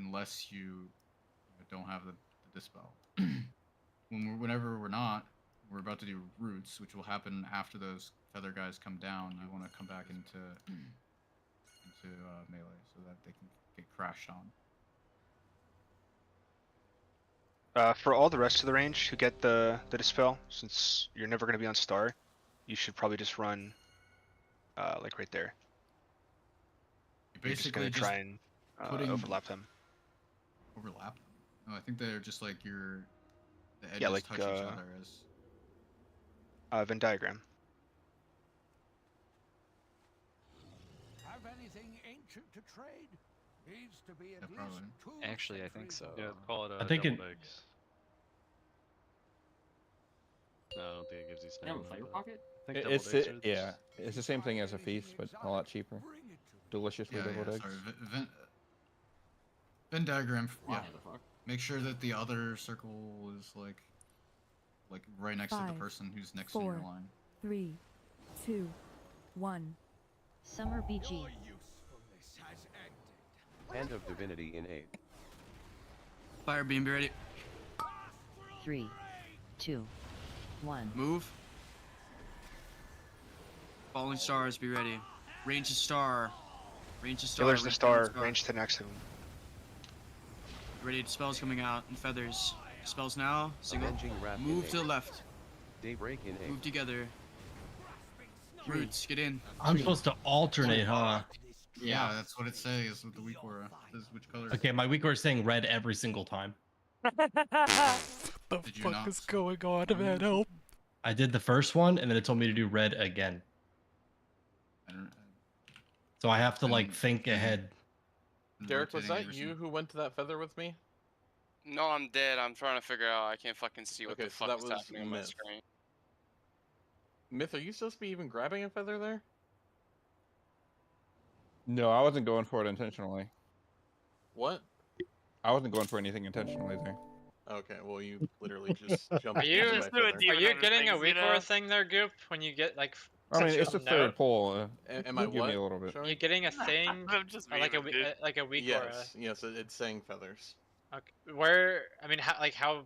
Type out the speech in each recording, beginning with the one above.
unless you don't have the dispel. Whenever we're not, we're about to do roots, which will happen after those feather guys come down. You want to come back into melee so that they can get crashed on. For all the rest of the range who get the dispel, since you're never going to be on star, you should probably just run like right there. You're basically just try and overlap them. Overlap them? No, I think they're just like the edges Yeah, like, touch each other as Venn diagram. Have anything ancient to trade? Needs to be at least probably. 2 Actually, I think so. Yeah, call it I think double digs. No, I don't think it gives you You have a stamina. flavor but pocket? I think double digs are yeah, it's the same thing as a feast, but a lot cheaper. Deliciously double digs. Sorry, Venn diagram. Why Yeah. the fuck? Make sure that the other circle is like right next to the 5, person who's next to your 4, line. 3, 2, 1. Summer BG. Your usefulness has ended. Hand of Divinity in 8. Fire beam, be ready. 3, 2, 1. Move. Falling stars, be ready. Range a star. Range a star. Healer's the star, range to next to him. Ready, spells coming out and feathers. Spells now, single. Avenging Wrath in Move 8. to the left. Daybreak in 8. Move together. Roots, get in. I'm supposed to alternate, huh? Yeah, that's what it says with the weak aura. It says which color. Okay, my weak aura is saying red every single time. The Did you fuck not? is going on, man? Help. I did the first one, and then it told me to do red again. So I have to like think ahead. Derek, was that you who went to that feather with me? No, I'm dead. I'm trying to figure out. I can't fucking see what Okay, the so fuck that is was happening on my Myth. screen. Myth, are you supposed to be even grabbing a feather there? No, I wasn't going for it intentionally. What? I wasn't going for anything intentionally there. Okay, well you literally just jumped. Are you into my feather. are you getting a weak aura thing there, Goop? When you get like I mean, it's the note? third pull. Am I give what? me a little bit. Sorry? You getting a thing I'm just or like a being a like a weak aura? Yes, it's saying feathers. Okay. Where? I mean, how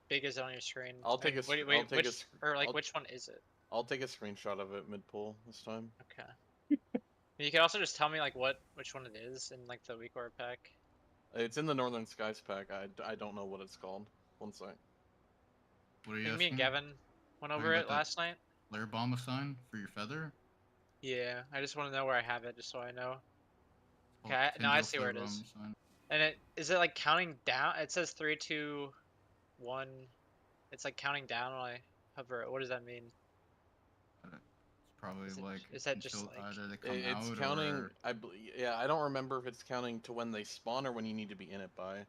big is it on your screen? I'll take a Wait, sc- I'll take a which sc- or like I'll- which one is it? I'll take a screenshot of it mid pull this time. Okay. You can also just tell me like which one it is in like the weak aura pack. It's in the Northern Skies pack. I don't know what it's called. One sec. What are I you think me and asking? Gavin went Talking over about it that last night. Layer bomb assign for your feather? Yeah, I just want to know where I have it, just so I know. Oh, Okay, now I Tindral see where flare it is. bomb assign. And is it like counting down? It says 3, 2, 1. It's like counting down when I hover it. What does that mean? It's probably Is it- like is that just until like- either they come It's out counting. or Yeah, I don't remember if it's counting to when they spawn or when you need to be in it by.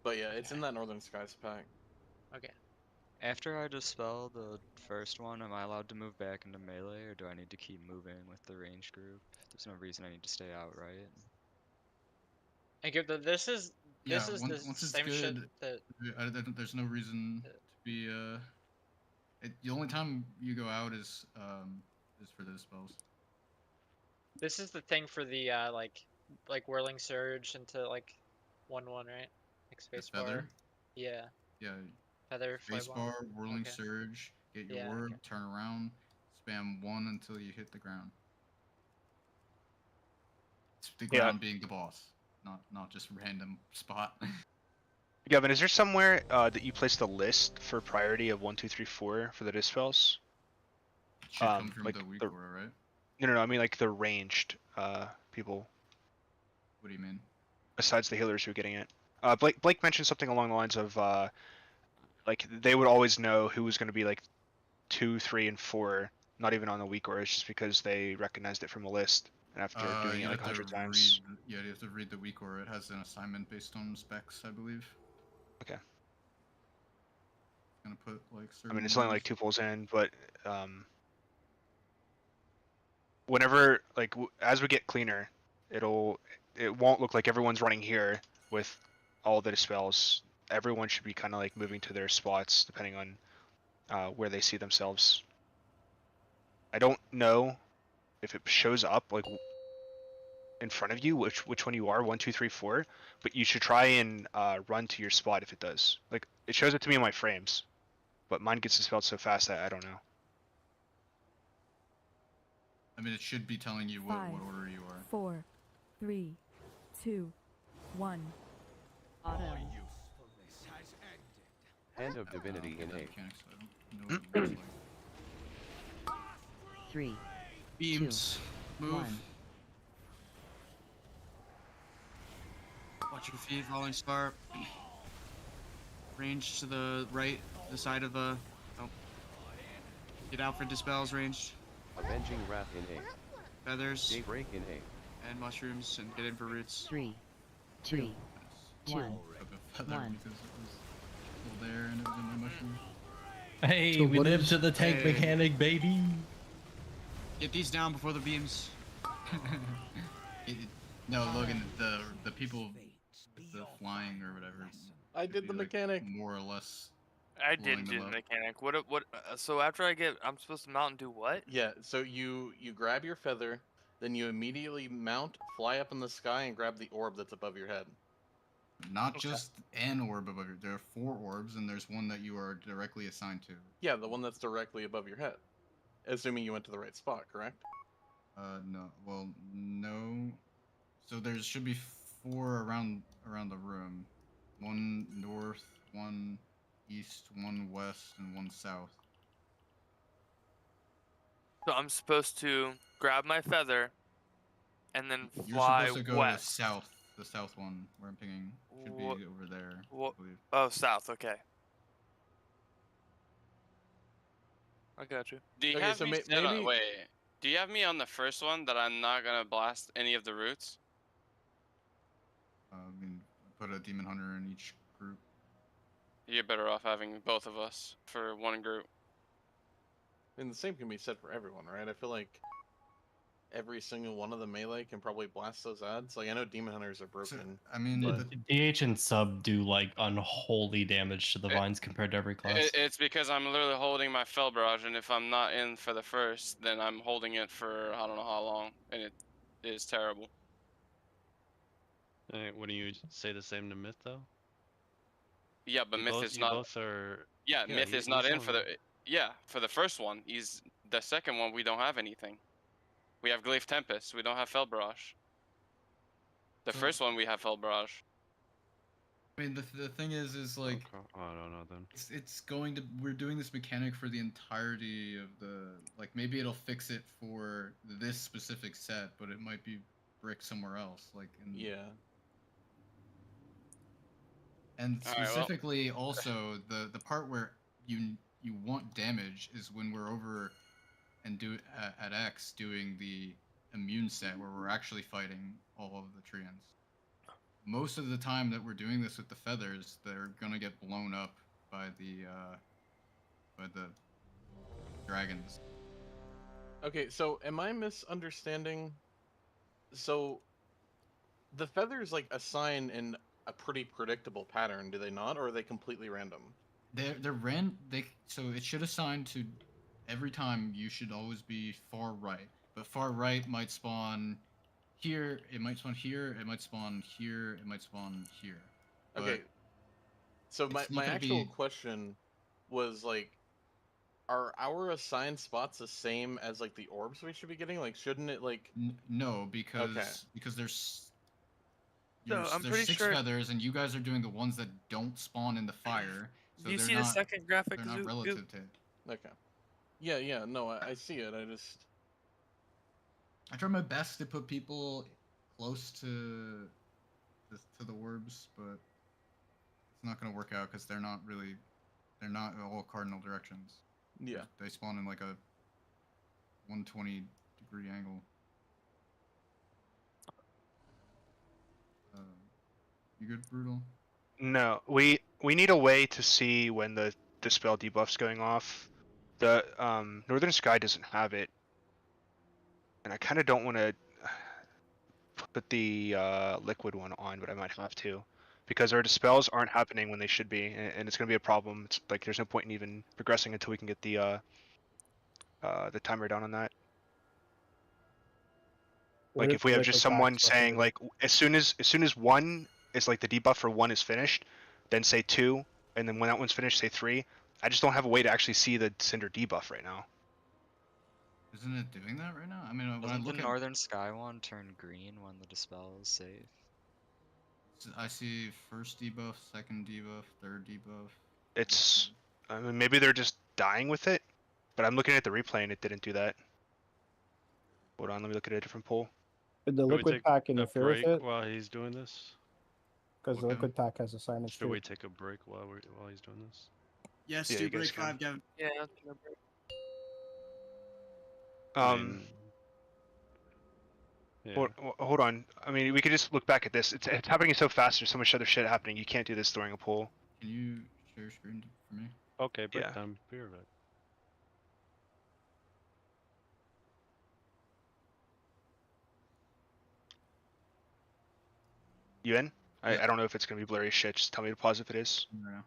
But yeah, it's in that Northern Skies pack. Okay. After I dispel the first one, am I allowed to move back into melee, or do I need to keep moving with the range group? There's no reason I need to stay out, right? And give this is yeah, the once it's same shit good, that there's no reason to be the only time you go out is for those spells. this is the thing for the like whirling surge into like 1/1, right? Like space bar. Feather? Yeah. Yeah, Feather. space flight bar, bomb. whirling Okay. surge, get your Yeah, word, okay. turn around, spam 1 until you hit the ground. The Yeah. ground being the boss, not just random spot. Gavin, is there somewhere that you place the list for priority of 1, 2, 3, 4 for the dispels? It should come from like the weak the- aura, right? No, I mean like the ranged people What do you mean? besides the healers who are getting it. Blake mentioned something along the lines of like they would always know who was going to be like 2, 3, and 4, not even on the weak auras, just because they recognized it from a list. And after doing You it like have to 100 times. you have to read the weak aura. It has an assignment based on specs, I believe. Okay. Gonna put like I certain mean, it's only ones- like 2 pulls in, but whenever like as we get cleaner, it won't look like everyone's running here with all the dispels. Everyone should be kind of like moving to their spots depending on where they see themselves. I don't know if it shows up like in front of you which one you are, 1, 2, 3, 4, but you should try and run to your spot if it does. Like it shows it to me in my frames, but mine gets dispelled so fast that I don't know. I mean, it should be telling you what 5, order you are. 4, 3, 2, 1. Auto. Usefulness has ended. Hand of Divinity in 8. Mechanics, so I don't know what it looks like. 3, Beams. Move. 1. Watch your feet. Falling star. Range to the right. The side of the. Oh. Get out for dispels range. Avenging Wrath in 8. Feathers. Daybreak in 8. And mushrooms. And get in for roots. 3, 2, 1. Took a feather 1. because it was still there and it was in my mushroom. Hey, So we what live is- to the tank Hey. mechanic, baby. Get these down before the beams. No, Logan, the people with the flying or whatever. I should did be, the like, mechanic. more or less. I blowing didn't them do the up. mechanic. What? So after I'm supposed to mount and do what? Yeah, so you grab your feather, then you immediately mount, fly up in the sky, and grab the orb that's above your head. Not just an orb above your. There are 4 orbs, and there's one that you are directly assigned to. Yeah, the one that's directly above your head. Assuming you went to the right spot, correct? No. Well, no. So there should be 4 around the room. 1 north, 1 east, 1 west, and 1 south. So I'm supposed to grab my feather, and then You're fly supposed to go west. to south. The south one where I'm pinging should be Wha- over there. I wha- believe. Oh, south. Okay. I got you. Do you Okay, have so me set on, wait, do you have me on the first one that I'm not gonna blast any of the roots? I mean, put a demon hunter in each group. You're better off having both of us for one group. And the same can be said for everyone, right? I feel like every single one of the melee can probably blast those ads. Like, I know demon hunters are broken. I mean, but... DH and sub do like unholy damage to the vines compared to every class. It's because I'm literally holding my Fel Barrage, and if I'm not in for the first, then I'm holding it for I don't know how long, and it is terrible. Wouldn't you say the same to Myth though? Yeah, but You Myth both- is you not. both are. Yeah, Yeah, Myth is he's not in on for the- the. Yeah, for the first one, he's the second one. We don't have anything. We have Glyph Tempest. We don't have Fel Barrage. The So- first one we have Fel Barrage. I mean, the thing is like. Okay. Oh, I don't know then. It's going to. We're doing this mechanic for the entirety of the. Like, maybe it'll fix it for this specific set, but it might be brick somewhere else. Like, in, Yeah. And All right, well- specifically, also the part where you want damage is when we're over and do at X doing the immune set where we're actually fighting all of the Treants. Most of the time that we're doing this with the feathers, they're gonna get blown up by the dragons. Okay, so am I misunderstanding? So the feathers like assign in a pretty predictable pattern, do they not, or are they completely random? So it should assign to every time. You should always be far right, but far right might spawn here. It might spawn here. It might spawn here. It might spawn here. But Okay. So my it's not gonna actual be- question was like, are our assigned spots the same as like the orbs we should be getting? Like, shouldn't it like? No, because there's I'm there's pretty 6 sure- feathers, and you guys are doing the ones that don't spawn in the fire. So Do you they're see the not, second graphic? They're not Zoop, relative zoop. to it. Okay. Yeah, no, I see it. I just. I try my best to put people close to the orbs, but it's not gonna work out because they're not all cardinal directions. Yeah. They spawn in like a 120-degree angle. You good, Brutal? No, we need a way to see when the dispel debuff's going off. The Northern Sky doesn't have it, and I kind of don't want to put the liquid one on, but I might have to, because our dispels aren't happening when they should be, and it's gonna be a problem. It's like there's no point in even progressing until we can get the timer down on that. Like if we have just someone saying like as soon as one is like the debuff for one is finished, then say 2, and then when that one's finished, say 3. I just don't have a way to actually see the Cinder debuff right now. Isn't it doing that right now? I mean, when I Doesn't look the at, Northern Sky one turn green when the dispel is safe? I see first debuff, second debuff, third debuff. It's, I mean, maybe they're just dying with it, but I'm looking at the replay and it didn't do that. Hold on, let me look at a different poll. Did the Should we liquid take pack a interfere with break it? while he's doing this? Because the Okay. liquid pack has a signage Should too. we take a break while he's doing this? Yes, Yeah, do you guys break can. 5, Gavin. Yeah. take a break. I mean, yeah. Hold on. I mean, we could just look back at this. It's happening so fast. There's so much other shit happening. You can't do this during a poll. Can you share screen for me? Okay, break Yeah. time. Be right back. You in? Yeah. I don't know if it's gonna be blurry as shit. Just tell me to pause if it is. Right now.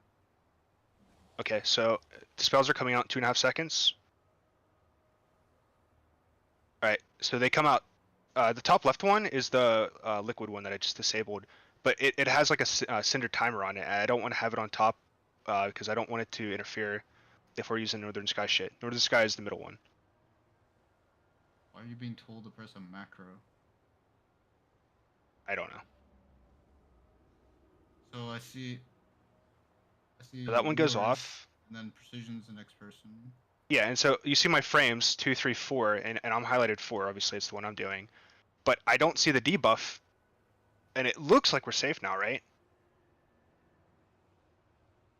Okay, so the spells are coming out in 2.5 seconds. Alright, so they come out. The top left one is the liquid one that I just disabled, but it has like a Cinder timer on it. I don't want to have it on top because I don't want it to interfere if we're using Northern Sky shit. Northern Sky is the middle one. Why are you being told to press a macro? I don't know. So I see. So that one goes yours, off. And then precision's the next person. Yeah, and so you see my frames 2, 3, 4, and I'm highlighted 4. Obviously, it's the one I'm doing, but I don't see the debuff, and it looks like we're safe now, right?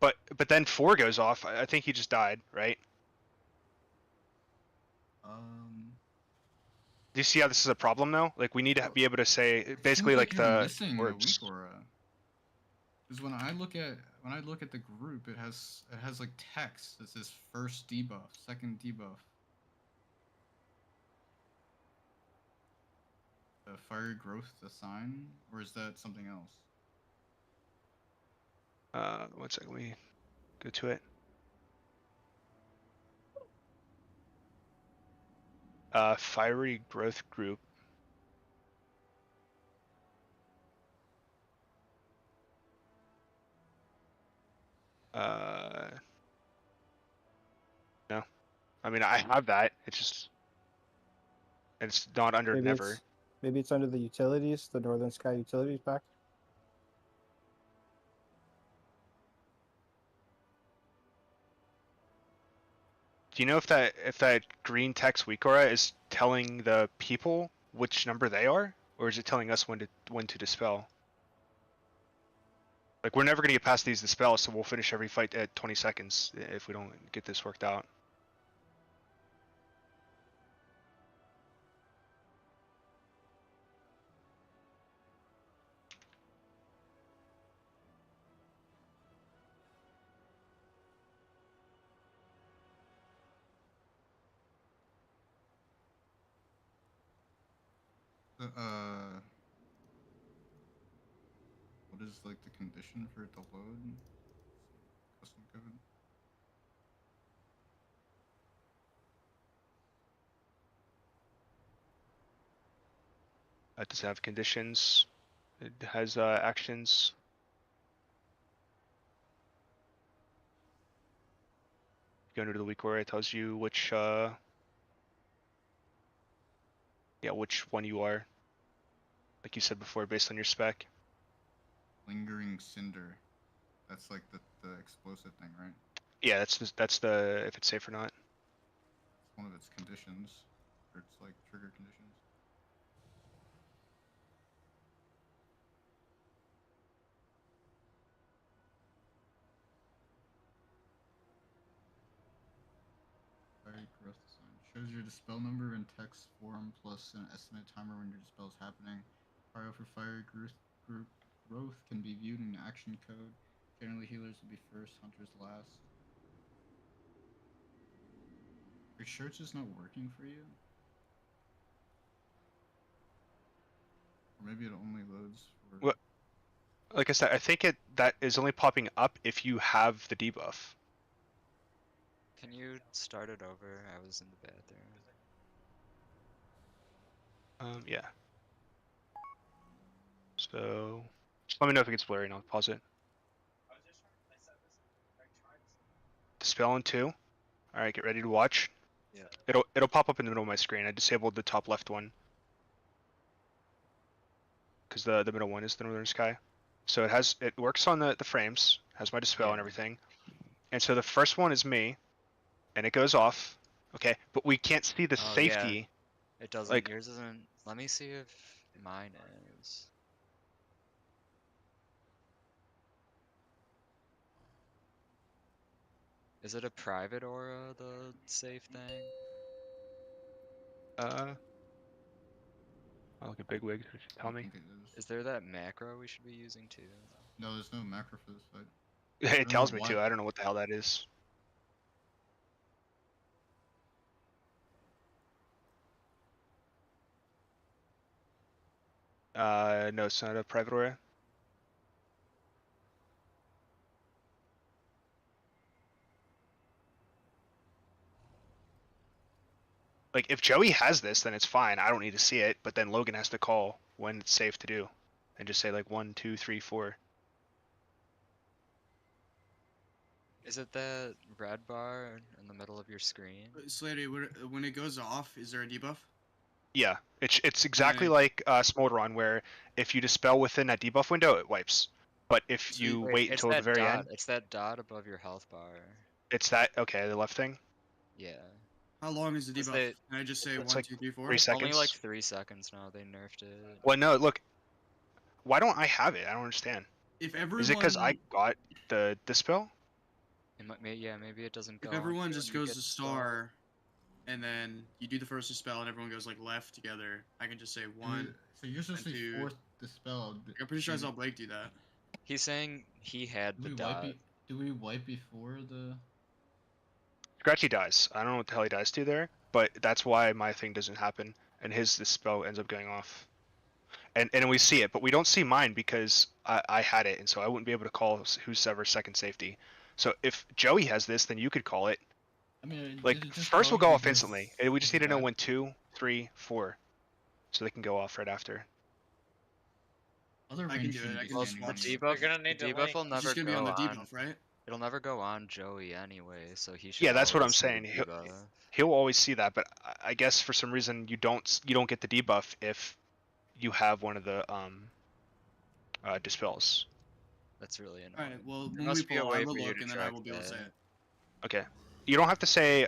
But then 4 goes off. I think he just died, right? Do you see how this is a problem though? Like we need to be able to say basically Seems like you're the missing words. a weak aura. Because when I look at the group, it has like text that says first debuff, second debuff. The fiery growth, the sign, or is that something else? 1 second, we go to it. Fiery growth group. No, I mean I have that. It's not under Maybe never. Maybe it's under the utilities, the Northern Sky utilities pack. Do you know if that green text weak aura is telling the people which number they are, or is it telling us when to dispel? Like we're never gonna get past these dispels, so we'll finish every fight at 20 seconds if we don't get this worked out. What is like the condition for it to load? Custom code. Does it have conditions? It has actions. Go into the weak aura, it tells you which which one you are. Like you said before, based on your spec. Lingering cinder. That's like the explosive thing, right? Yeah, that's the if it's safe or not. It's one of its conditions, or it's like trigger conditions. Fiery growth sign shows your dispel number in text form plus an estimated timer when your dispel is happening. Cryo for fiery growth can be viewed in action code. Generally, healers will be first, hunters last. Are you sure it's just not working for you? Or maybe it only loads for... What? Like I said, I think that is only popping up if you have the debuff. Can you start it over? I was in the bathroom. Yeah. So just let me know if it gets blurry and I'll pause it. Dispel in 2. Alright, get ready to watch. Yeah. It'll pop up in the middle of my screen. I disabled the top left one. Because the middle one is the Northern Sky. So it works on the frames, has my dispel and everything. And so the first one is me, and it goes off. Okay, but we can't see the Oh, safety. Yeah. It doesn't. Like, yours isn't. Let me see if mine is. Is it a private aura, the safe thing? I'll look at Bigwig. Tell me. Is there that macro we should be using too? No, there's no macro for this fight. It tells me to. I don't know what the hell that is. No, it's not a private aura. Like, if Joey has this, then it's fine. I don't need to see it, but then Logan has to call when it's safe to do. And just say, like, 1, 2, 3, 4. Is it that red bar in the middle of your screen? Slater, when it goes off, is there a debuff? Yeah, it's exactly like Smolderon, where if you dispel within that debuff window, it wipes. But if you wait until the very end, It's that dot above your health bar. it's that, okay, the left thing? Yeah. How long is the Is debuff? it- Can I just say It's 1, like 2, 3, 4? 3 seconds. Only like 3 seconds now. They nerfed it. Well, no, look. Why don't I have it? I don't understand. If everyone... Is it because I got the dispel? It might, yeah, maybe it doesn't go. If everyone on just when you goes get to star, and then you do the first dispel, and everyone goes like left together, I can just say 1. So you're supposed to be 2. fourth dispelled. I'm pretty sure I saw Blake do that. He's saying he had the dot. Do we wipe before the? Scratchy dies. I don't know what the hell he dies to there, but that's why my thing doesn't happen, and his spell ends up going off. And we see it, but we don't see mine because I had it, and so I wouldn't be able to call whoever's second safety. So if Joey has this, then you could call it. I mean, like, first will go off instantly. And we just need to know when 2, 3, 4, so they can go off right after. Other I can do it. I can just The watch. debuff, You're gonna need the to debuff link. will It's never just gonna go be on the on. debuff, right? It'll never go on Joey anyway, so he should. Yeah, that's what I'm always see the saying. debuff. He'll always see that, but I guess for some reason you don't get the debuff if you have one of the dispels. That's really annoying. Alright, well, There when must we be a pull, way I will for you look, to and then I track will be able to say that. it. Okay. You don't have to say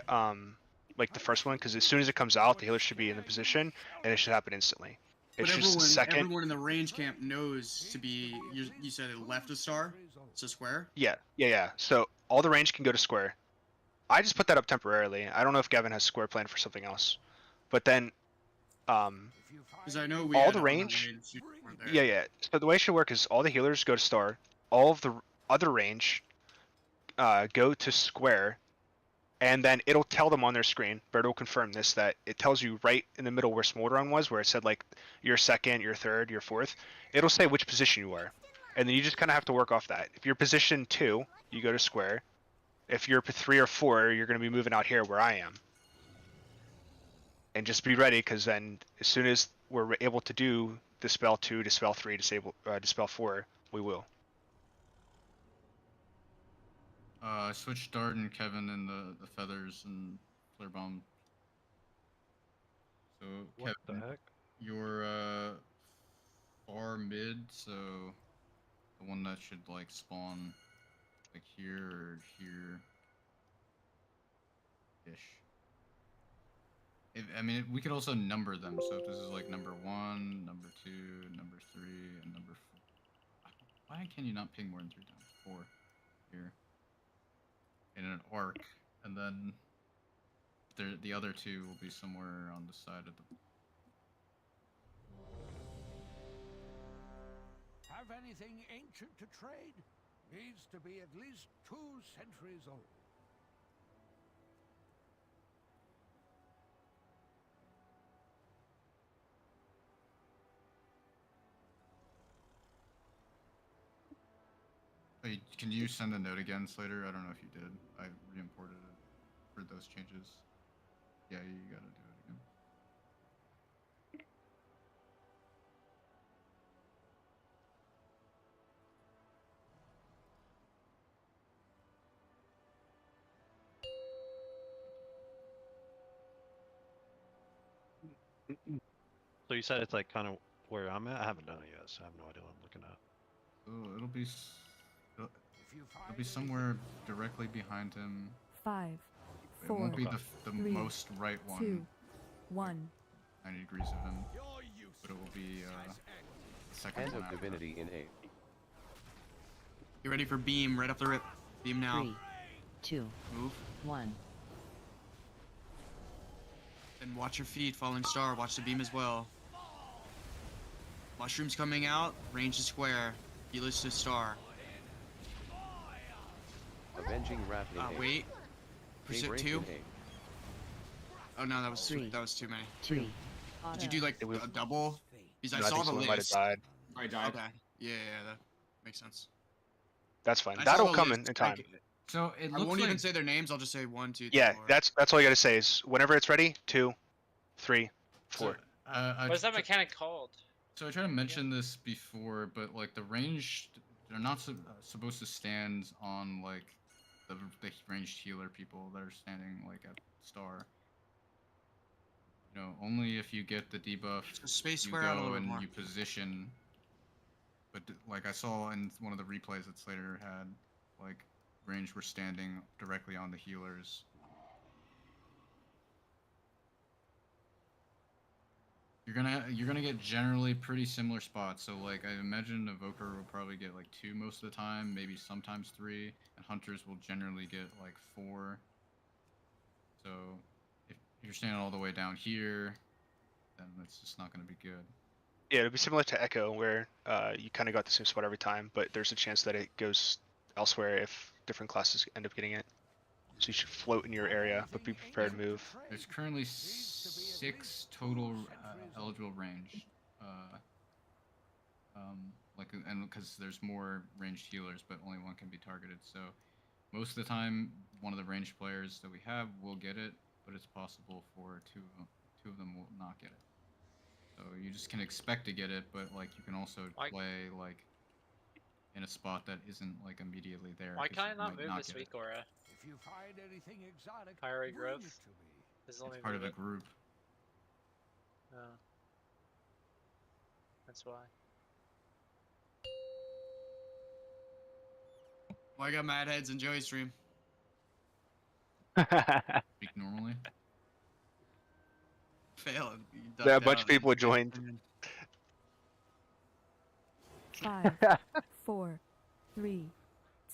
like the first one, because as soon as it comes out, the healer should be in the position, and it should happen instantly. It's But just the second. everyone in the range camp knows to be. You said it left a star, it's a square. Yeah. So all the range can go to square. I just put that up temporarily. I don't know if Gavin has square planned for something else, but then Because I know we all had the other range. you weren't there. Yeah. So the way it should work is all the healers go to star, all of the other range go to square, and then it'll tell them on their screen. Bert will confirm this, that it tells you right in the middle where Smolderon was, where it said like your second, your third, your fourth. It'll say which position you are, and then you just kind of have to work off that. If you're position 2, you go to square. If you're 3 or 4, you're going to be moving out here where I am. And just be ready, because then as soon as we're able to do Dispel 2, Dispel 3, Dispel 4, we will. I switched Dart and Kevin in the feathers and flare bomb. So What Kevin, the heck? you're far mid, so the one that should like spawn like here or here ish. I mean, we could also number them. So if this is like number 1, number 2, number 3, and number 4. Why can you not ping more than 3 times? 4 here. In an arc, and then the other 2 will be somewhere on the side of the. Have anything ancient to trade? Needs to be at least 2 centuries old. Wait, can you send a note again, Slater? I don't know if you did. I re-imported it for those changes. Yeah, you gotta do it again. So you said it's like kind of where I'm at. I haven't done it yet, so I have no idea what I'm looking at. So it'll be somewhere directly behind him. 5, It 4, won't be the 3, most right one. 2, 1. 90 degrees of him, but it will be the second Hand one of after. Divinity in A. You ready for beam right off the rip? Beam now. 3, 2, Move. 1. And watch your feet, falling star. Watch the beam as well. Mushrooms coming out. Range to square. Healers to star. Avenging Wrath in A. Wait. Pursuit Daybreak 2. in A. Oh no, that was 3, too many. 2. Did you do like a double? Because I No, I saw think the someone might have list. died. I died. Okay. Yeah, that makes sense. That's fine. I saw That'll the come list, in time. So it I looks won't like even say their names. I'll just say 1, 2, 3, Yeah, 4. that's all I gotta say is whenever it's ready. 2, 3, 4. What is that mechanic called? So I tried to mention this before, but like the range, they're not supposed to stand on like the ranged healer people that are standing like at star. You know, only if you get the debuff, So space you square out a go little bit and more. you position. But like I saw in one of the replays that Slater had, like range were standing directly on the healers. You're gonna get generally pretty similar spots. So like I imagine Evoker will probably get like 2 most of the time, maybe sometimes 3, and Hunters will generally get like 4. So if you're standing all the way down here, then it's just not gonna be good. Yeah, it'll be similar to Echo, where you kind of got the same spot every time, but there's a chance that it goes elsewhere if different classes end up getting it. So you should float in your area, but be prepared to move. There's currently 6 total eligible range. Like, and because there's more ranged healers, but only one can be targeted. So most of the time, one of the ranged players that we have will get it, but it's possible for two of them will not get it. So you just can expect to get it, but like you can also play like in a spot that isn't like immediately there. Why 'cause can I you not might move this get week, it. Aura? If you find anything exotic, Fiery bring growth. it to me. This is It's only part of move the it. group. Oh. That's why. Well, I got Mad Heads and Joey stream. Speak normally. Fail. Yeah, a bunch of people joined. 5, 4, 3,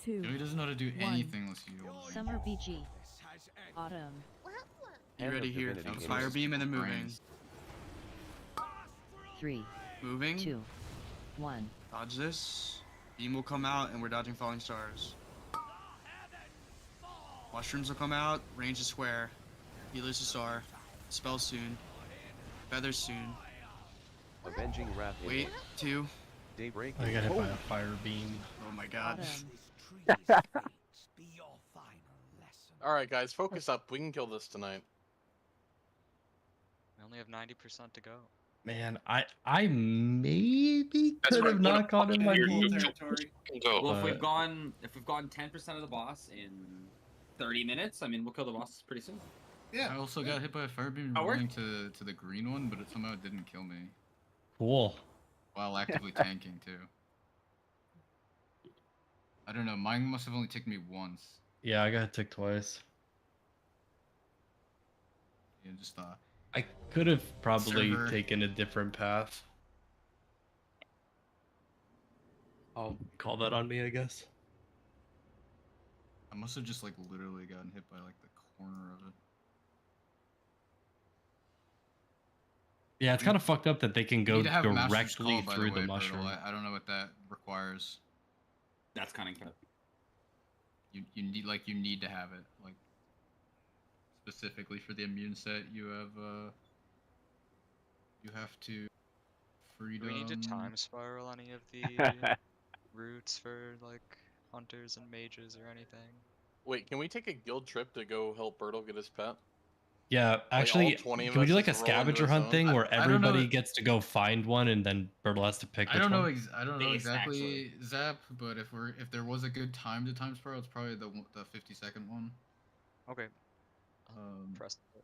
2. Joey doesn't know how to do 1. anything unless you. Summer BG. Autumn. You ready here? Fire beam and then moving. 3, Moving. 2, 1. Dodge this. Beam will come out and we're dodging falling stars. Mushrooms will come out. Range is square. Healers to star. Spell soon. Feathers soon. Avenging Wrath in Wait. A. 2. Daybreak I in got hit A. by a fire beam. Oh my god. All right, guys, focus up. We can kill this tonight. We only have 90% to go. Man, I maybe That's could right, have what a not gotten my fucking beam. territory. Well, if But- we've gotten 10% of the boss in 30 minutes, I mean, we'll kill the boss pretty soon. I also got hit by a fire beam That worked. rolling to the green one, but it somehow didn't kill me Cool. while actively tanking too. I don't know. Mine must have only ticked me once. Yeah, I got ticked twice. Yeah, just I could have probably Server. taken a different path. I'll call that on me, I guess. I must have just like literally gotten hit by like the corner of it. Yeah, it's kind of fucked up that they can You go need to have Master's directly Call, by through the way, mushroom. Bertle. I don't know what that requires. That's kind of You need to have it like specifically for the immune set. You have to freedom. Do we need to time spiral any of the routes for like hunters and mages or anything? Wait, can we take a guild trip to go help Bertle get his pet? Yeah, actually, all 20 of can we us do like a just roll into scavenger a hunt zone? thing where I don't know everybody it- gets to go find one and then Bertle has to pick I which don't know. one? I don't know Base, exactly, Zap. But if there was a good time to time spiral, it's probably the 50-second one. Okay. Um, Press it.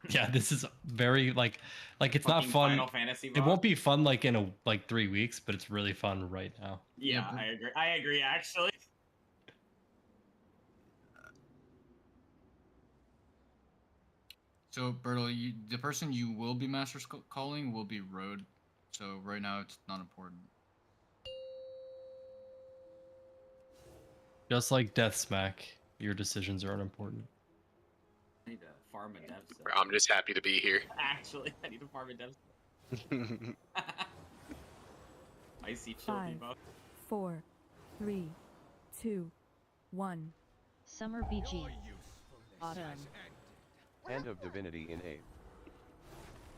Yeah, this is very like it's not Fucking fun. Final Fantasy It boss. won't be fun like in 3 weeks, but it's really fun right now. Yeah, I agree. I agree, actually. So, Bertle, the person you will be master calling will be Road. So right now it's not important. Just like Death Smack, your decisions are unimportant. I need to farm a dev set. I'm just happy to be here. Actually, I need to farm a dev set. Icy chill 5, debuff. 4, 3, 2, 1. Summer BG. Autumn. Hand of Divinity in 8.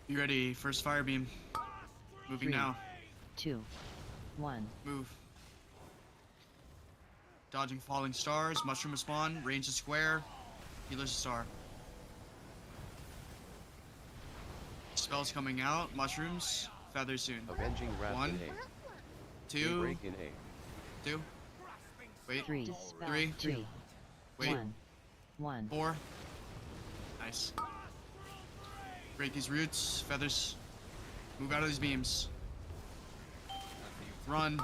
You ready? First fire beam. Moving 3, now. 2, 1. Move. Dodging falling stars. Mushroom spawn. Range the square. Healer's a star. Spells coming out. Mushrooms. Feather soon. Avenging Wrath 1, in 8. 2, Daybreak in 8. 2. Wait. 3, 3. 3, Wait. 1. 4. Nice. Break these roots. Feathers. Move out of these beams. Run.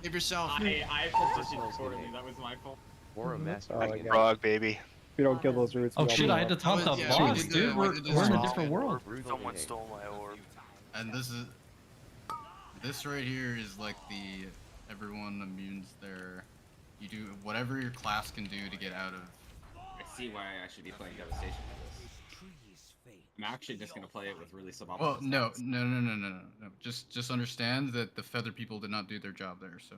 Save yourself. I positioned poorly. That was my fault. Aura Master Oh my in 8. God. Frog, baby. If you don't kill those roots, Oh we all shit! blow I had to up. taunt the Yeah, boss, we did dude. the- We're we did in a the different world. Someone stole my orb. And this right here is like the everyone immunes their. You do whatever your class can do to get out of. I see why I should be playing Devastation with this. I'm actually just gonna play it with really suboptimal. Well, no. stats. Just understand that the feather people did not do their job there. So.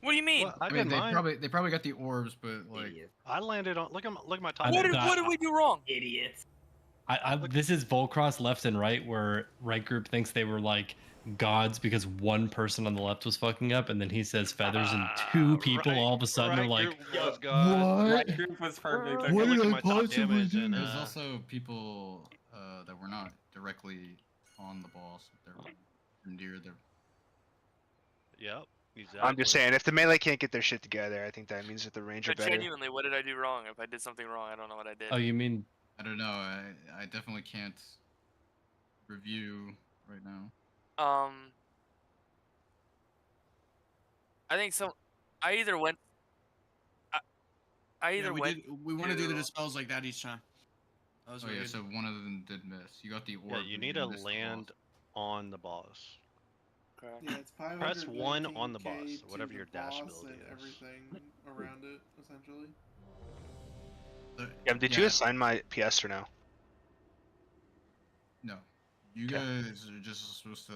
What do you mean? Well, I I mean, did they mine. probably got the orbs, but like. Idiot. I landed on. Look at my top. What I- did we do wrong? Idiots. This is Volcross left and right, where right group thinks they were like gods because one person on the left was fucking up, and then he says feathers, and two people Right- all of a sudden are right like, group was God. "What? Right group was perfect. What Okay. did did I I my top possibly damage do?" and, There's also people that were not directly on the boss. They're near the. Yep. Exactly. I'm just saying, if the melee can't get their shit together, I think that means that the range are But better. genuinely, what did I do wrong? If I did something wrong, I don't know what I did. Oh, you mean I don't know. I definitely can't review right now. I think so. I either went. I either went. We want to do the to- dispels like that each time. That was Oh really yeah, good. so one of them did miss. You got the orb. Yeah, you but need to missed the land boss. on the boss. Yeah, it's Press 1 on the 519K boss, to whatever the your dash boss ability and is. everything around it, essentially. Did you assign my PS or no? No, you Okay. guys are just supposed to.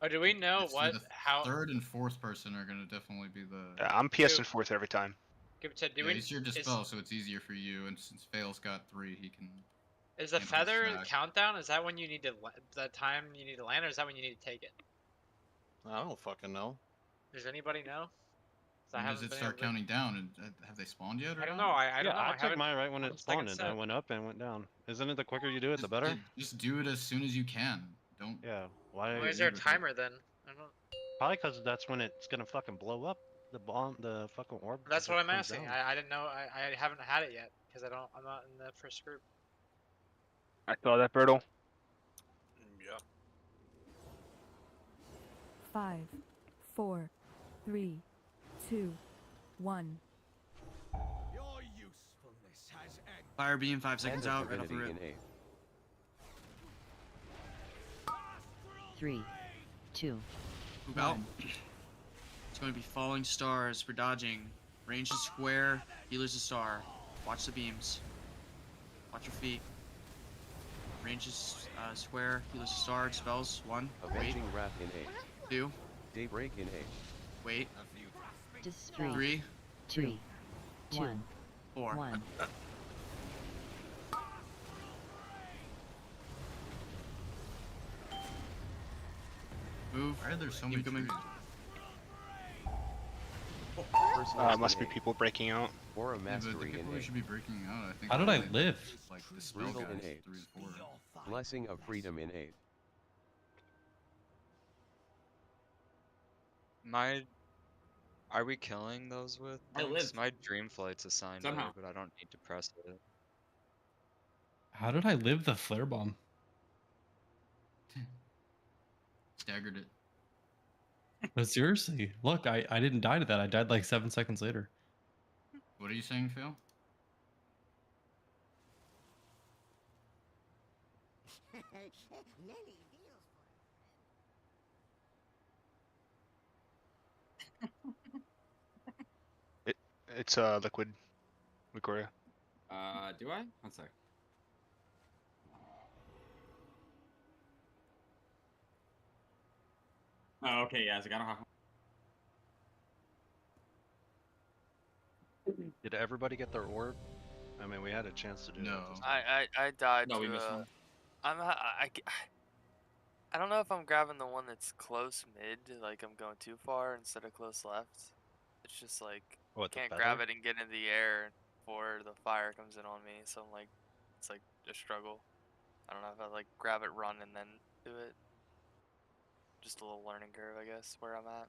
Oh, do we know it's what the how? third and fourth person are gonna definitely be the. Yeah, I'm PS in 4th every time. Give it to, do Yeah, we? it's your dispel, so it's easier for you. And since Fail's got 3, he can. Is the handle feather stack. countdown? Is that when you need to that time you need to land, or is that when you need to take it? I don't fucking know. Does anybody know? 'Cause I When does haven't it been start able to- counting down? And have they spawned yet? Or I don't not? know. I don't know. I I took haven't. mine right when I it was second spawned. I set. went up and went down. Isn't it the quicker you do it, the better? Just do it as soon as you can. Don't. Yeah. Why? Why is there a timer then? I don't. Probably because that's when it's gonna fucking blow up. The bomb, the fucking orb. That's as what it I'm comes asking. down. I didn't know. I haven't had it yet because I'm not in the first group. I saw that, Bertle. Yeah. 5, 4, 3, 2, 1. Your usefulness has ended. Fire beam, 5 Hand seconds of out, right off the Divinity rip. in 8. 3, 2, Move out. It's going to be falling stars for dodging. Range is square, healer's a star. Watch the beams. Watch your feet. Range is square, healer's a star. Spells. 1. Wait. Avenging Wrath in 8. 2. Daybreak in 8. Wait. Dispel. 3. 3, 2, 1, 4. 1. Move. Why are there so many trees? Must be people breaking out. Aura Yeah, but the Mastery in people who 8. should be breaking out, I think. How did are I the- live? Like the spell Brutal guys, in 8. 3 and 4. Blessing of Freedom in 8. Are we killing those with I things? lived. My dream flight's assigned Somehow. here, but I don't need to press it. How did I live the flare bomb? Staggered it. No, seriously. Look, I didn't die to that. I died like 7 seconds later. What are you saying, Phil? It's liquid. Victoria. Do I? One sec. Oh, okay, yeah, Zagato. Did everybody get their orb? I mean, we had a chance to do it. No. I died No, to we missed one. I don't know if I'm grabbing the one that's close mid, like I'm going too far instead of close left. It's just like What, the can't grab feather? it and get in the air before the fire comes in on me. So I'm like, it's like a struggle. I don't know if I like grab it, run, and then do it. Just a little learning curve, I guess, where I'm at.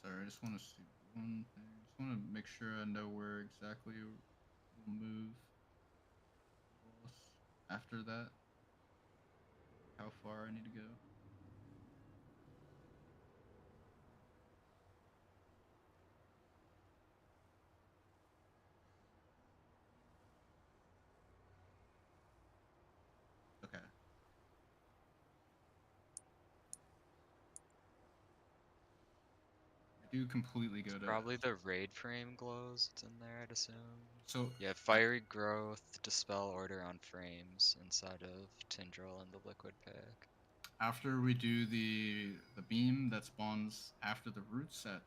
Sorry, I just want to see one thing. Just want to make sure I know where exactly we'll move. After that, how far I need to go. Okay. I do completely go to Probably the raid frame glows. It's in there, I'd assume. So yeah, fiery growth, dispel order on frames inside of Tindral and the liquid pack. after we do the beam that spawns after the roots at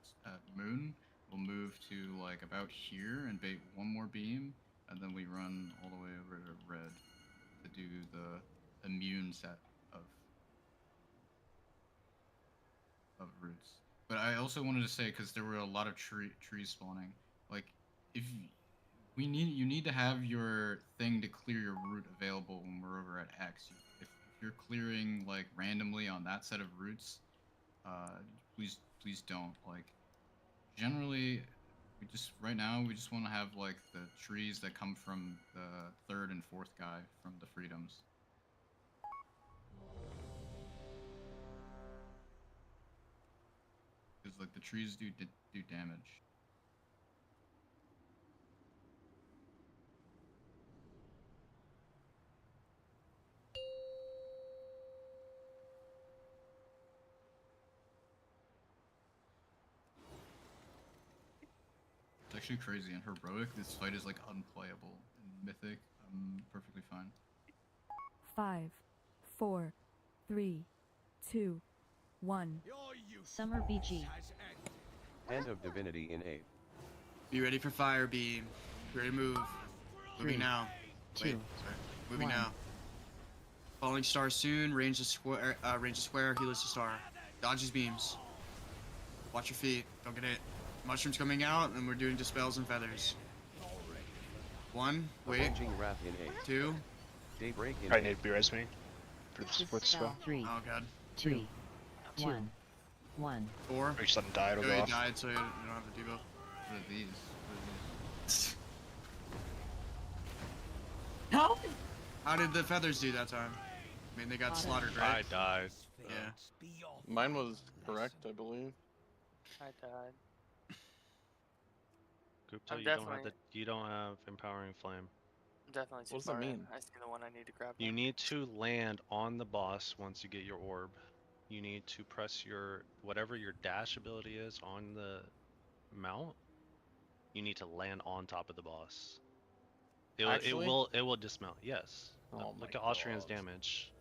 moon, we'll move to like about here and bait one more beam, and then we run all the way over to red to do the immune set of roots. But I also wanted to say, because there were a lot of trees spawning, like if you need to have your thing to clear your root available when we're over at X. If you're clearing like randomly on that set of roots, please don't. Like generally, right now we just want to have like the trees that come from the third and fourth guy from the freedoms. Because like the trees do damage. It's actually crazy. In heroic, this fight is like unplayable. In mythic, I'm perfectly fine. 5, 4, 3, 2, 1. Summer BG. Hand of Divinity in 8. Be ready for fire beam. Be ready to move. Moving 3, now. 2, Wait, sorry. Moving 1. now. Falling star soon. Range the square. Heals the star. Dodges beams. Watch your feet. Don't get hit. Mushrooms coming out, and we're doing dispels and feathers. 1. Wait. Avenging Wrath in 8. 2. Daybreak in I 8. need B-res me for the spell. 3, Oh god. 2, 1. 1. 4. I just let him die. It'll Oh, go he off. died, so you don't have a debuff. What are these? Help! How did the feathers do that time? I mean, they got slaughtered, right? I died. Yeah. Mine was correct, I believe. I died. Gupta, I'm you don't have empowering flame. I'm definitely too What does that far in. mean? I see the one I need to grab. You now. need to land on the boss once you get your orb. You need to press your whatever your dash ability is on the mount. You need to land on top of the boss. It Actually? will dismount. Yes. Oh Look my at Austrian's God. damage.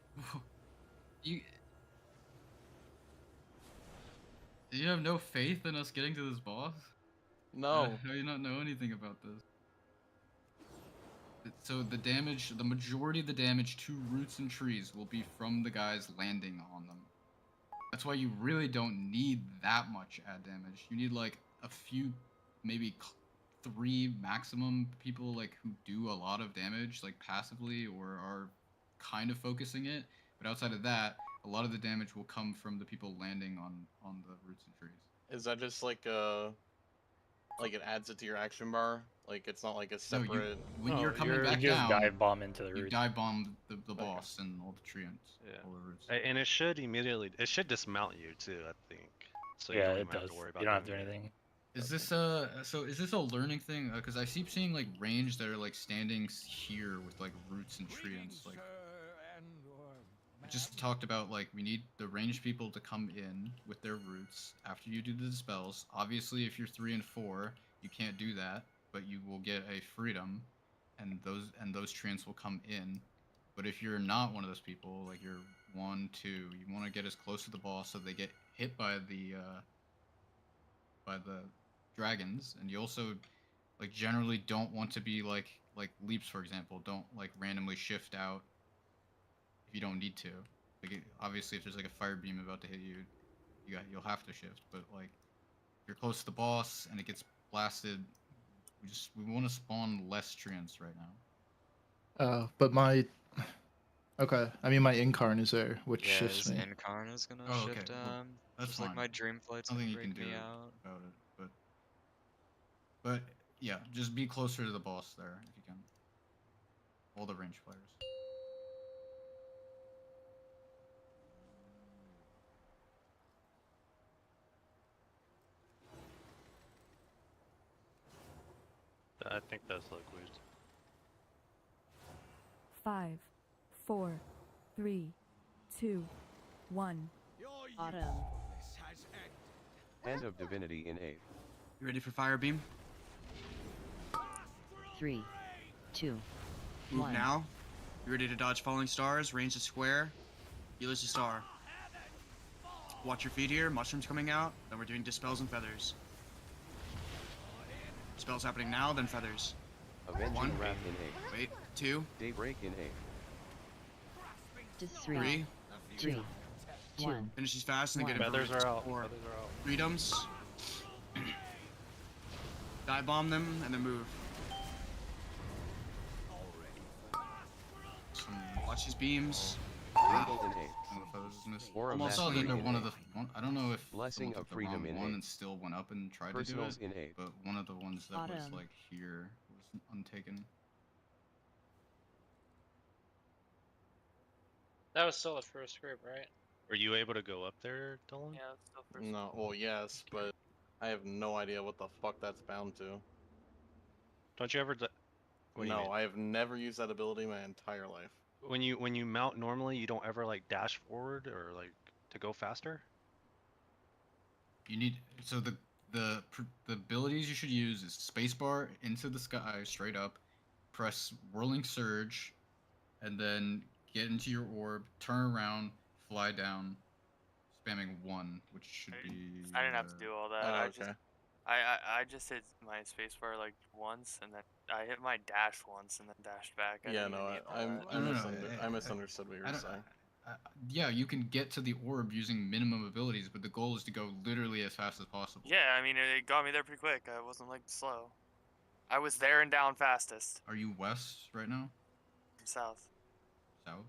You have no faith in us getting to this boss? No. How do you not know anything about this? So the damage, the majority of the damage to roots and trees will be from the guys landing on them. That's why you really don't need that much add damage. You need like a few, maybe 3 maximum people like who do a lot of damage like passively or are kind of focusing it. But outside of that, a lot of the damage will come from the people landing on the roots and trees. Is that just like it adds it to your action bar? Like it's not like a No, separate. when you're coming back just down, dive bomb into the you roots. dive bomb the boss and all the treants. Yeah. All the roots. And it should immediately, it should dismount you too, I think. So you Yeah, don't it even have does. to worry about You don't have to do doing anything. Is this so is this a learning thing? Because I keep seeing like range that are like standing here with like roots and treants. Like I just talked about like we need the ranged people to come in with their roots after you do the dispels. Obviously, if you're 3 and 4, you can't do that, but you will get a freedom, and those treants will come in. But if you're not one of those people, like you're 1, 2, you want to get as close to the boss so they get hit by the dragons, and you also like generally don't want to be like leaps, for example. Don't like randomly shift out if you don't need to. Like obviously, if there's like a fire beam about to hit you, you'll have to shift. But like if you're close to the boss and it gets blasted, we want to spawn less treants right now. But my okay, I mean my incarn is there, which Yeah, shifts his me. incarn is gonna Oh, okay. shift Well, that's just fine. like my dream flight's Nothing gonna you can break do me out. about it, but yeah, just be closer to the boss there if you can. All the range players. I think that's like weird. 5, 4, 3, 2, 1. Autumn. Hand of Divinity in 8. You ready for fire beam? 3, 2, Move 1. now. You ready to dodge falling stars? Range the square. Healer's a star. Watch your feet here. Mushrooms coming out. Then we're doing dispels and feathers. Spells happening now, then feathers. Avenging 1. Wrath in 8. Wait. 2. Daybreak in 8. 3, 2, 1. Finishes fast and then get Feathers inverted. are out. 4. Feathers are out. Freedoms. Dive bomb them and then move. Watch his beams. Rumble in 8. Or a Almost all mastery that they're in one of 8. the I don't know if Blessing someone of took the Freedom wrong in one 8. and still went up and tried Personals to do it. in 8. But one of the ones that was Autumn. like here was untaken. That was still the first group, right? Were you able to go up there, Dylan? Yeah, that's still first. No, well, yes, but I have no idea what the fuck that's bound to. Don't you ever? What do you No, mean? I have never used that ability my entire life. When you mount normally, you don't ever like dash forward or like to go faster. You need so the abilities you should use is spacebar into the sky straight up, press whirling surge, and then get into your orb, turn around, fly down, spamming 1, which should be. I didn't have to do all that. Oh, I okay. just I just hit my spacebar like once, and then I hit my dash once, and then dashed back. I Yeah, didn't no, even need all that. No, I misunderstood what you I were don't- saying. Yeah, you can get to the orb using minimum abilities, but the goal is to go literally as fast as possible. Yeah, I mean it got me there pretty quick. I wasn't like slow. I was there and down fastest. Are you west right now? South. South?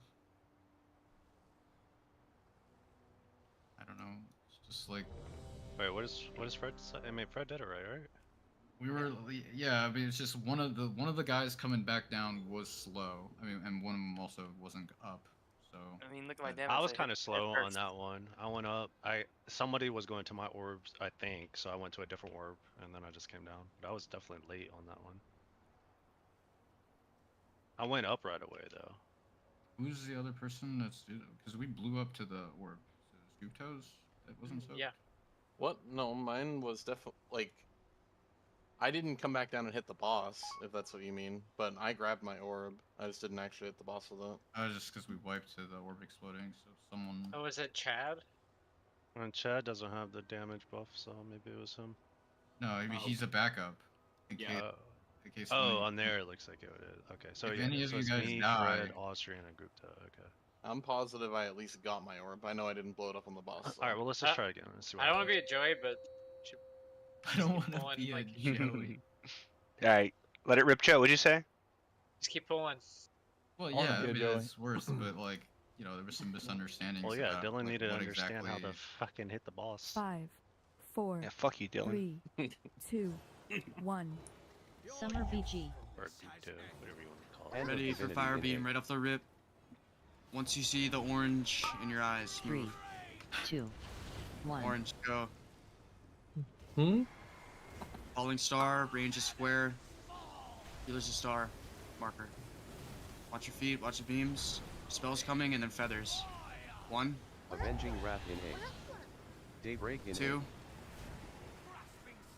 I don't know. It's just like Wait, what is Fred say? I mean, Fred did it right? we were. Yeah, I mean, it's just one of the guys coming back down was slow. I mean, and one of them also wasn't up. So. I mean, look at my damage. I was hit kind of at slow on first. that one. I went up. Somebody was going to my orbs, I think, so I went to a different orb, and then I just came down. But I was definitely late on that one. I went up right away though. Who's the other person that's because we blew up to the orb? Is it Scooptoes? That wasn't so. Yeah. What? No, mine was definitely like. I didn't come back down and hit the boss, if that's what you mean. But I grabbed my orb. I just didn't actually hit the boss with it. Just because we wiped to the orb exploding, so someone. Oh, was it Chad? And Chad doesn't have the damage buff, so maybe it was him. No, I mean, he's a backup. In case on there it looks like it is. Okay, so If yeah, any of so you it's guys me, die- Fred, Austrian, and Gupta. Okay. I'm positive I at least got my orb. I know I didn't blow it up on the boss. So. All right, well let's just try again. Let's see what I don't want to be a Joey, but I don't want to pulling, be a like- Joey. Alright, let it rip, Joe. What'd you say? just keep pulling. Well, I wanna yeah, be I a mean, Joey. it's worse, but like, there was some misunderstandings. Well, yeah, about, Dylan like, needed to what understand how exactly... to fucking hit the boss. 5, 4, Yeah, fuck you, Dylan. 3, 2, 1. Summer BG. Or B2, whatever you want to call it. Ready for fire beam right off the rip. Once you see the orange in your eyes, 3, move. 2, 1. Orange, go. Hmm? Falling star, range is square. Healer's a star. Marker. Watch your feet, watch the beams. Spells coming, and then feathers. 1, Avenging Wrath in A. Daybreak in 2,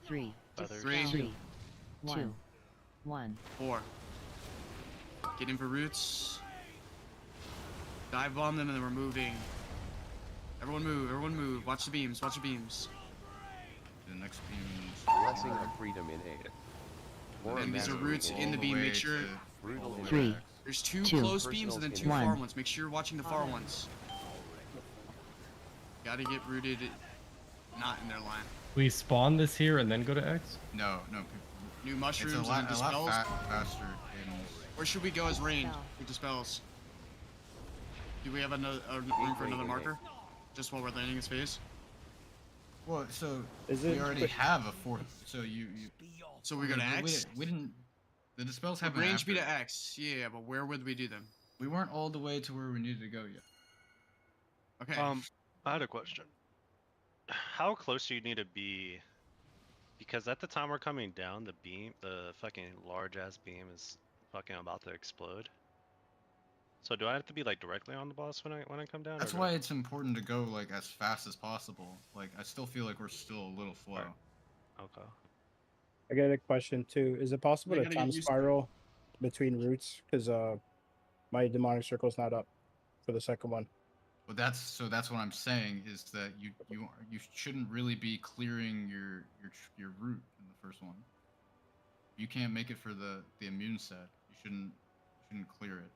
3, Feathers. 3, 3, 2, 1. 4. Get in for roots. Dive bomb them, and then we're moving. Everyone move. Watch the beams, watch the beams. The next beam is Blessing of Freedom in A. And these are roots in the all beam. way Make sure to- Brutal all the way in to 3, X. there's 2 2, close beams and then 2 1. far ones. Make sure you're watching the far ones. Gotta get rooted, not in their line. We spawn this here and then go to X? No. New It's mushrooms a and lot, dispels. faster. cadence. Or should we go as rain Dispel. with dispels? Do we have another room for another marker? Just while we're landing his face? Well, so Is we it- already have a fourth. So you. So we go to X? We didn't. The dispels Would happen range be after. to X? Yeah, but where would we do them? We weren't all the way to where we needed to go yet. Okay. I had a question. How close do you need to be? Because at the time we're coming down, the fucking large ass beam is fucking about to explode. So do I have to be like directly on the boss when I come down? That's or do why it's important to go like as fast as possible. Like I still feel like we're still a little slow. Okay. I got a question too. Is it possible We to gotta get time used to it. spiral between routes? Because my demonic circle's not up for the second one. But that's what I'm saying is that you shouldn't really be clearing your route in the first one. You can't make it for the immune set. You shouldn't clear it.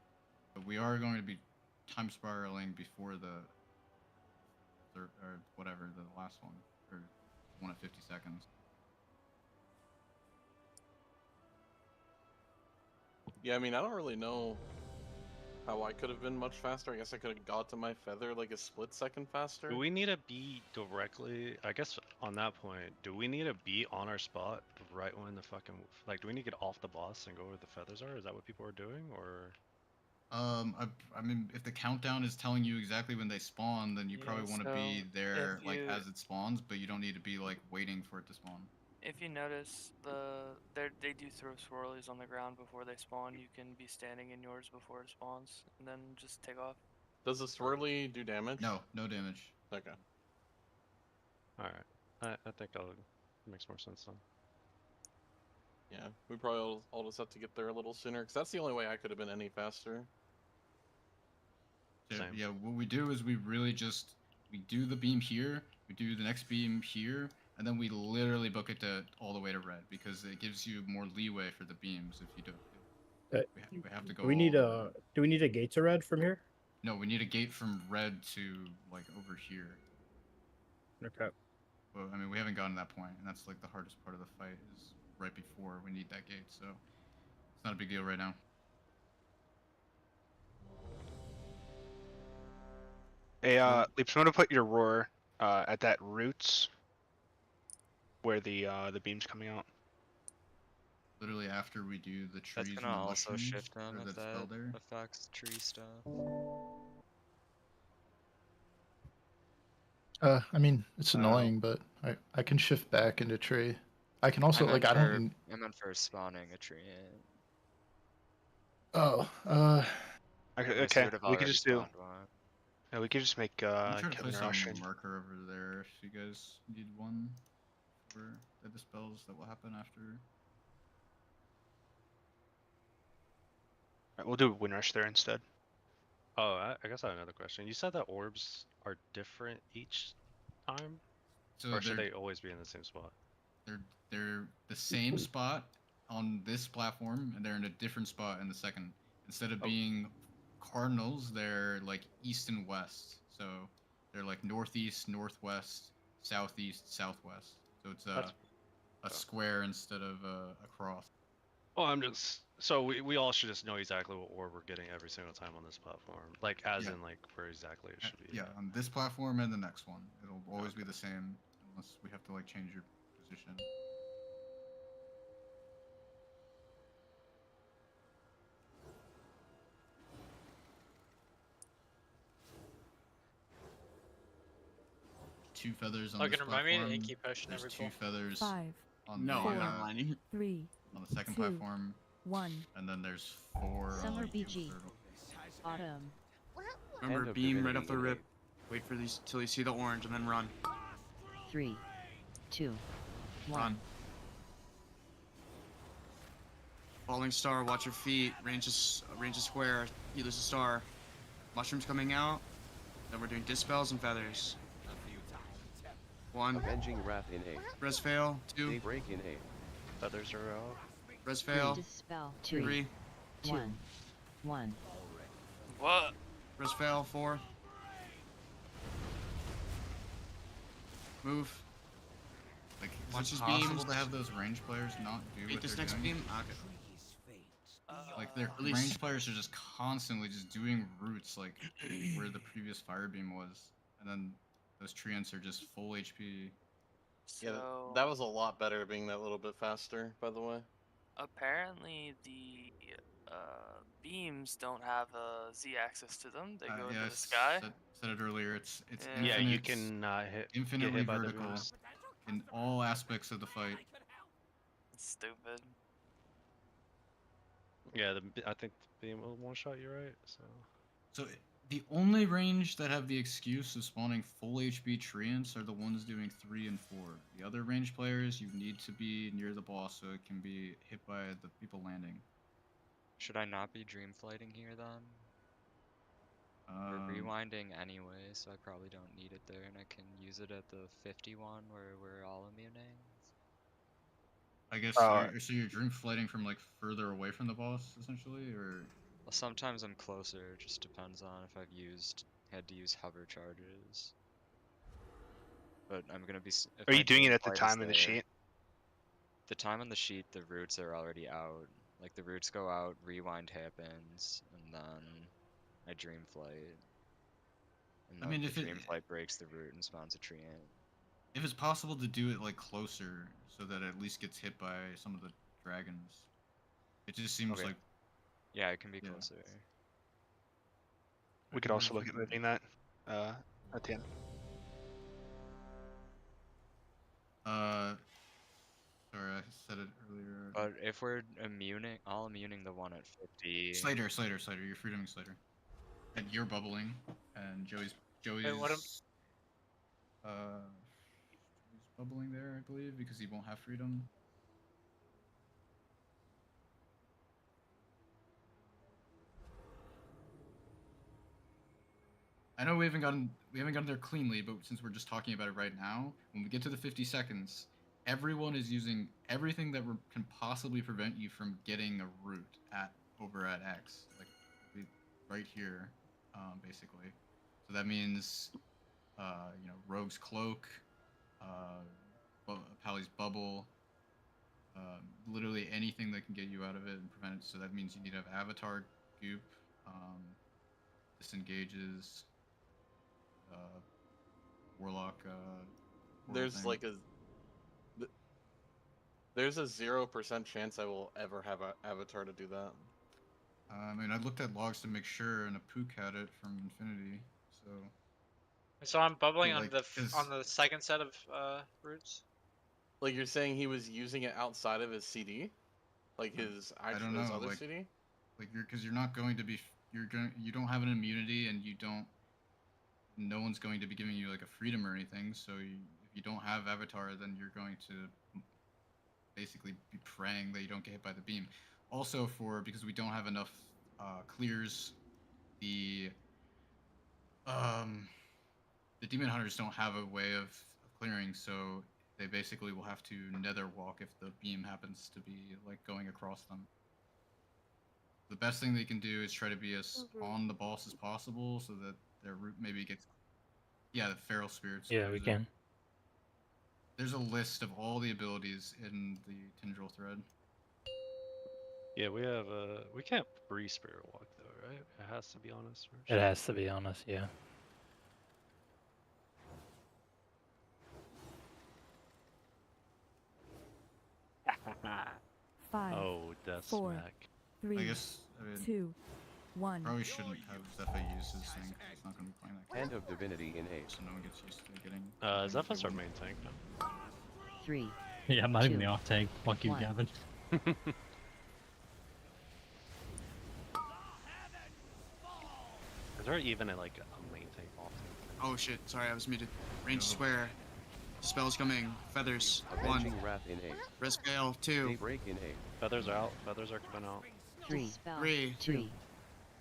But we are going to be time spiraling before the third or whatever the last one or one at 50 seconds. Yeah, I mean, I don't really know how I could have been much faster. I guess I could have got to my feather like a split second faster. Do we need to be directly? I guess on that point, do we need to be on our spot right when the fucking like? Do we need to get off the boss and go where the feathers are? Is that what people are doing, or? I mean, if the countdown is telling you exactly when they spawn, then you Yeah, probably want to so be there if like you- as it spawns, but you don't need to be like waiting for it to spawn. If you notice, they do throw swirlies on the ground before they spawn. You can be standing in yours before it spawns, and then just take off. Does the swirly do damage? No damage. Okay. All right, I think that makes more sense then. Yeah, we probably all just have to get there a little sooner, because that's the only way I could have been any faster. Yeah, what we do is we do the beam here, we do the next beam here, and then we literally book it to all the way to red because it gives you more leeway for the beams if you do. We have to go. Do we need a gate to red from here? No, we need a gate from red to like over here. Okay. Well, I mean, we haven't gotten to that point, and that's like the hardest part of the fight is right before we need that gate. So it's not a big deal right now. Hey, Leaps, I'm gonna put your roar at that roots where the beam's coming out. Literally after we do the trees That's and the gonna also mushrooms, shift them or if that's that spell there. affects tree stuff. I mean, it's annoying, but I can shift back into tree. I can also like I don't. I meant for spawning a tree. Oh, Okay, we could just do. Yeah, we could just make I'm trying to Kevin place Rush. a marker over there if you guys need one for the spells that will happen after. Alright, we'll do Windrush there instead. Oh, I guess I have another question. You said that orbs are different each time, So or should they're- they always be in the same spot? They're the same spot on this platform, and they're in a different spot in the second. Instead of being cardinals, they're like east and west. So they're like northeast, northwest, southeast, southwest. So it's a square instead of a cross. Oh, I'm just so we all should just know exactly what orb we're getting every single time on this platform, like as Yeah. in like where exactly it should be. Yeah, on this platform and the next one, it'll always be the same. unless we have to like change your position. Two feathers on Logan, this remind me platform. to keep pushing There's every two pull. feathers 5, on No, the I'm not reminding. 3, on the second 2, platform, 1. and then there's 4 on Summer the BG. turtle. Autumn. Remember, of beam right divinity off the in rip. eight. Wait for these till you see the orange, and then run. 3, 2, 1. Run. Falling star, watch your feet. Range a square. You lose a star. Mushrooms coming out. Then we're doing dispels and feathers. 1. Avenging Wrath in 8. Res fail. 2. Daybreak in 8. Feathers are out. Res fail. Dispel. 2, 3. 1. 1. What? Res fail. 4. Move. Like, Watch is his it possible beams. to have those range players not do Wait what this they're next doing? beam. Okay. Like, their Release. range players are just constantly just doing roots, like where the previous fire beam was, and then those treants are just full HP. Yeah, So that was a lot better being that little bit faster, by the way. apparently the beams don't have a Z-axis to them. They go Yeah, into I the sky. said it earlier. It's Yeah. Yeah, you infinite, can get infinitely hit by the vertical beams. in all aspects of the fight. Stupid. Yeah, I think the beam will one shot you, right? So the only range that have the excuse of spawning full HP treants are the ones doing 3 and 4. The other range players, you need to be near the boss so it can be hit by the people landing. Should I not be dream flighting here then? We're rewinding anyway, so I probably don't need it there, and I can use it at the 51 where we're all immuning. I guess Uh, so you're dream flighting from like further away from the boss essentially, or Well, sometimes I'm closer. It just depends on if I've had to use hover charges. But I'm gonna be. If Are my you doing dream it at the flight is time in the there- sheet? The time on the sheet, the roots are already out. Like the roots go out, rewind happens, and then I dream flight. And I mean, the if it- dream flight breaks the root and spawns a treant. if it's possible to do it like closer so that it at least gets hit by some of the dragons. It just seems Okay. like Yeah, it can be Yeah. closer. We could also look at moving that at the end. Sorry, I said it earlier. But if we're immuning, all immuning the one at 50. Slater, you're freedoming Slater. And you're bubbling, and Joey's what am- Joey's bubbling there, I believe, because he won't have freedom. I know we haven't gotten there cleanly, but since we're just talking about it right now, when we get to the 50 seconds, everyone is using everything that can possibly prevent you from getting a root over at X, like right here, basically. So that means, Rogue's Cloak, Pally's Bubble, literally anything that can get you out of it and prevent it. So that means you need to have Avatar, Goop, Disengages, Warlock. There's thing. like there's a 0% chance I will ever have an avatar to do that. I mean, I looked at logs to make sure, and a Pook had it from Infinity, so. So I'm bubbling But, on like, the 'cause- on the second set of roots. Like you're saying he was using it outside of his CD, like his I actual don't his know, other like, CD. Like you're not going to be, you don't have an immunity, and no one's going to be giving you like a freedom or anything. So if you don't have Avatar, then you're going to basically be praying that you don't get hit by the beam. Also, because we don't have enough clears, the demon hunters don't have a way of clearing, so they basically will have to nether walk if the beam happens to be like going across them. The best thing they can do is try to be as on the boss as possible, so that their root maybe gets. Yeah, the feral spirits. Yeah, we can. There's a list of all the abilities in the Tindral thread. Yeah, we have we can't free spirit walk though, right? It has to be on us first. It has to be on us, yeah. 5, Oh, death 4, smack. 3, I guess, 2, 1. Probably shouldn't have Zephyr use his thing, 'cause he's not going to be playing that Hand card. of Divinity in 8. So no one gets used to getting... Zephyr's our main tank now. 3. Yeah, I'm not even 2, the off tank. Fuck you, 1. Gavin. Is there even a main tank off tank? Oh shit, sorry, I was muted. Range square. Spells coming. Feathers. 1. Avenging Wrath in 8. Rest Veil. 2. Daybreak in 8. Feathers are out. Feathers are coming out. 3. 3. 2.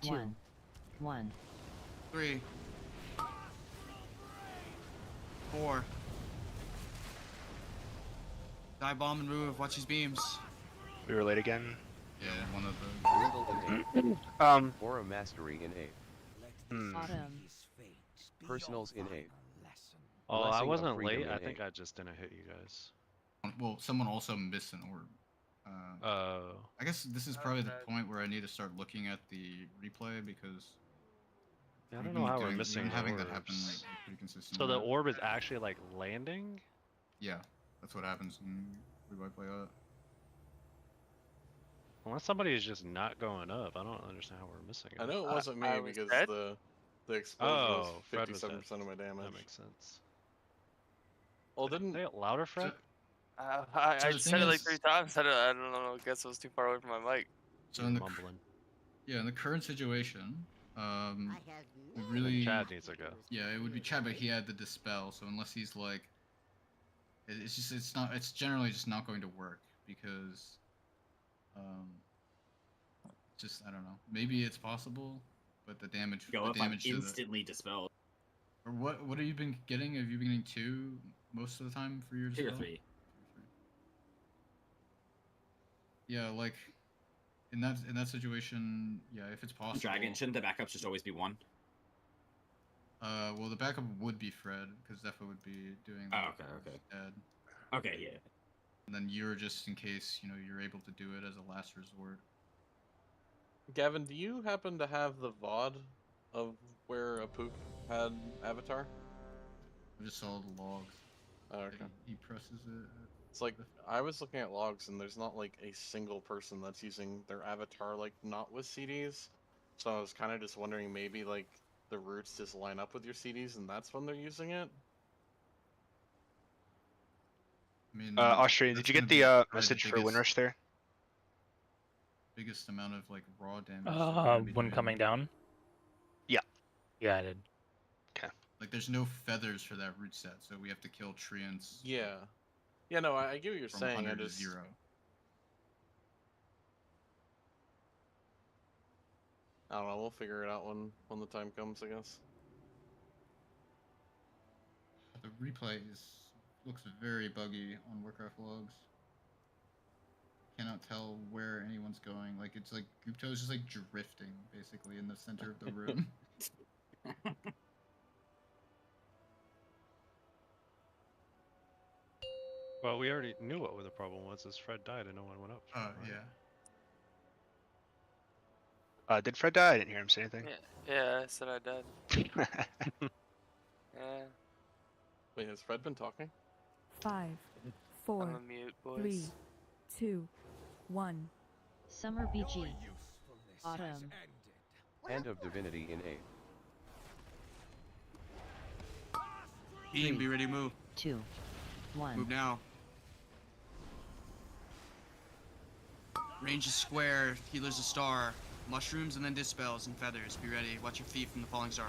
1. 1. 3. 4. Dive bomb and move. Watch these beams. We were late again. Yeah, one of the... Riddle in 8. Aura Mastery in 8. Autumn. Personals in 8. Oh, I Blessing of wasn't Freedom late. in I think 8. I just didn't hit you guys. Well, someone also missed an orb. I guess this is probably the point where I need to start looking at the replay, because... Yeah, I don't know how we're we've missing been having orbs. that happen like, pretty consistently. So the orb is actually like landing? Yeah, that's what happens when we play out. Unless somebody is just not going up, I don't understand how we're missing it. I know it wasn't me because the explosion was Fred was 57% of my damage. That makes sense. Well, didn't say it louder, Fred? I So the said thing it like is- 3 times. I don't know. I guess I was too far away from my mic. So in the mumbling. Yeah, in the current situation, we really... Chad needs to go. Yeah, it would be Chad, but he had the dispel, so unless he's like... It's generally just not going to work, because... just, I don't know. Maybe it's possible, but the damage... Go the up, I'm damage to the... instantly dispelled. Or what have you been getting? Have you been getting 2 most of the time for your 2 or dispel? 3. Yeah, like... In that situation, yeah, if it's possible... Dragon, shouldn't the backups just always be 1? Well, the backup would be Fred, because Zephyr would be doing Oh, that okay. instead. Okay, yeah. And then you're just in case, you're able to do it as a last resort. Gavin, do you happen to have the VOD of where Apook had Avatar? I just saw the logs. Oh, okay. He presses it. It's like, I was looking at logs and there's not like a single person that's using their avatar like not with CDs. So I was kind of just wondering maybe like the roots just line up with your CDs and that's when they're using it. I mean, Austrian, did that's you get gonna be the probably message for biggest- Windrush there? Biggest amount of like raw damage. that we're gonna be When doing. coming down? Yeah. Yeah, I did. Okay. Like, there's no feathers for that root set, so we have to kill treants. Yeah. Yeah, no, I get what you're from saying. 100 I to just 0. I don't know. We'll figure it out when the time comes, I guess. The replay looks very buggy on Warcraft logs. Cannot tell where anyone's going. Like, it's like Gupto is just like drifting basically in the center of the room. Well, we already knew what the problem was, is Fred died and no one went up. Yeah. Did Fred die? I didn't hear him say anything. Yeah, I said I did. Yeah. Wait, has Fred been talking? 5, 4, I'm a mute, 3, boys. 2, 1. Summer BG. Autumn. Hand of Divinity in 8. Beam, be ready to move. 2, 1. Move now. Range is square, healer's a star. Mushrooms and then dispels and feathers. Be ready. Watch your feet from the falling star.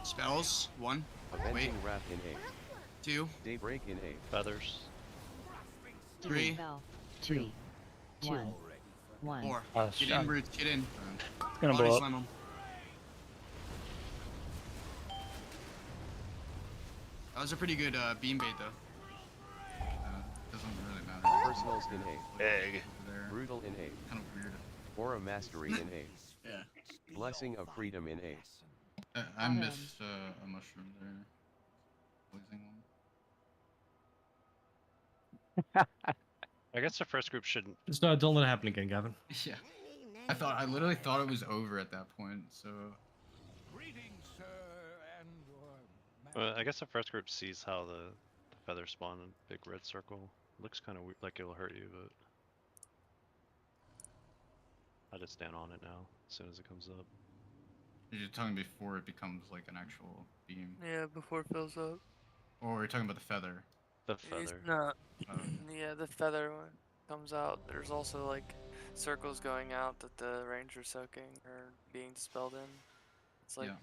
Spells. 1. Wait. Avenging Wrath in 8. 2. Daybreak in 8. Feathers. 3. 3, 1. 1. 4. Oh, Get in, Roots. Get in. It's gonna Body blow slam up. 'em. That was a pretty good beam bait, though. Doesn't really matter. Personals in 8. Egg. Brutal in 8. Kind of weird. Aura Mastery in 8. Yeah. Blessing of Freedom in 8. I missed a mushroom there. Poisoning one. I guess the first group shouldn't. Just don't let it happen again, Gavin. Yeah. I literally thought it was over at that point, so... Greetings, sir, and I guess the first group sees how the feathers spawn in big red circle Looks kind of like it'll hurt you, but I just stand on it now as soon as it comes up. You're talking before it becomes like an actual beam. Yeah, before it fills up. Or you're talking about the feather. The He's feather. not. Oh. Yeah, the feather one comes out. There's also like circles going out that the ranger's soaking or being dispelled in. It's like Yeah.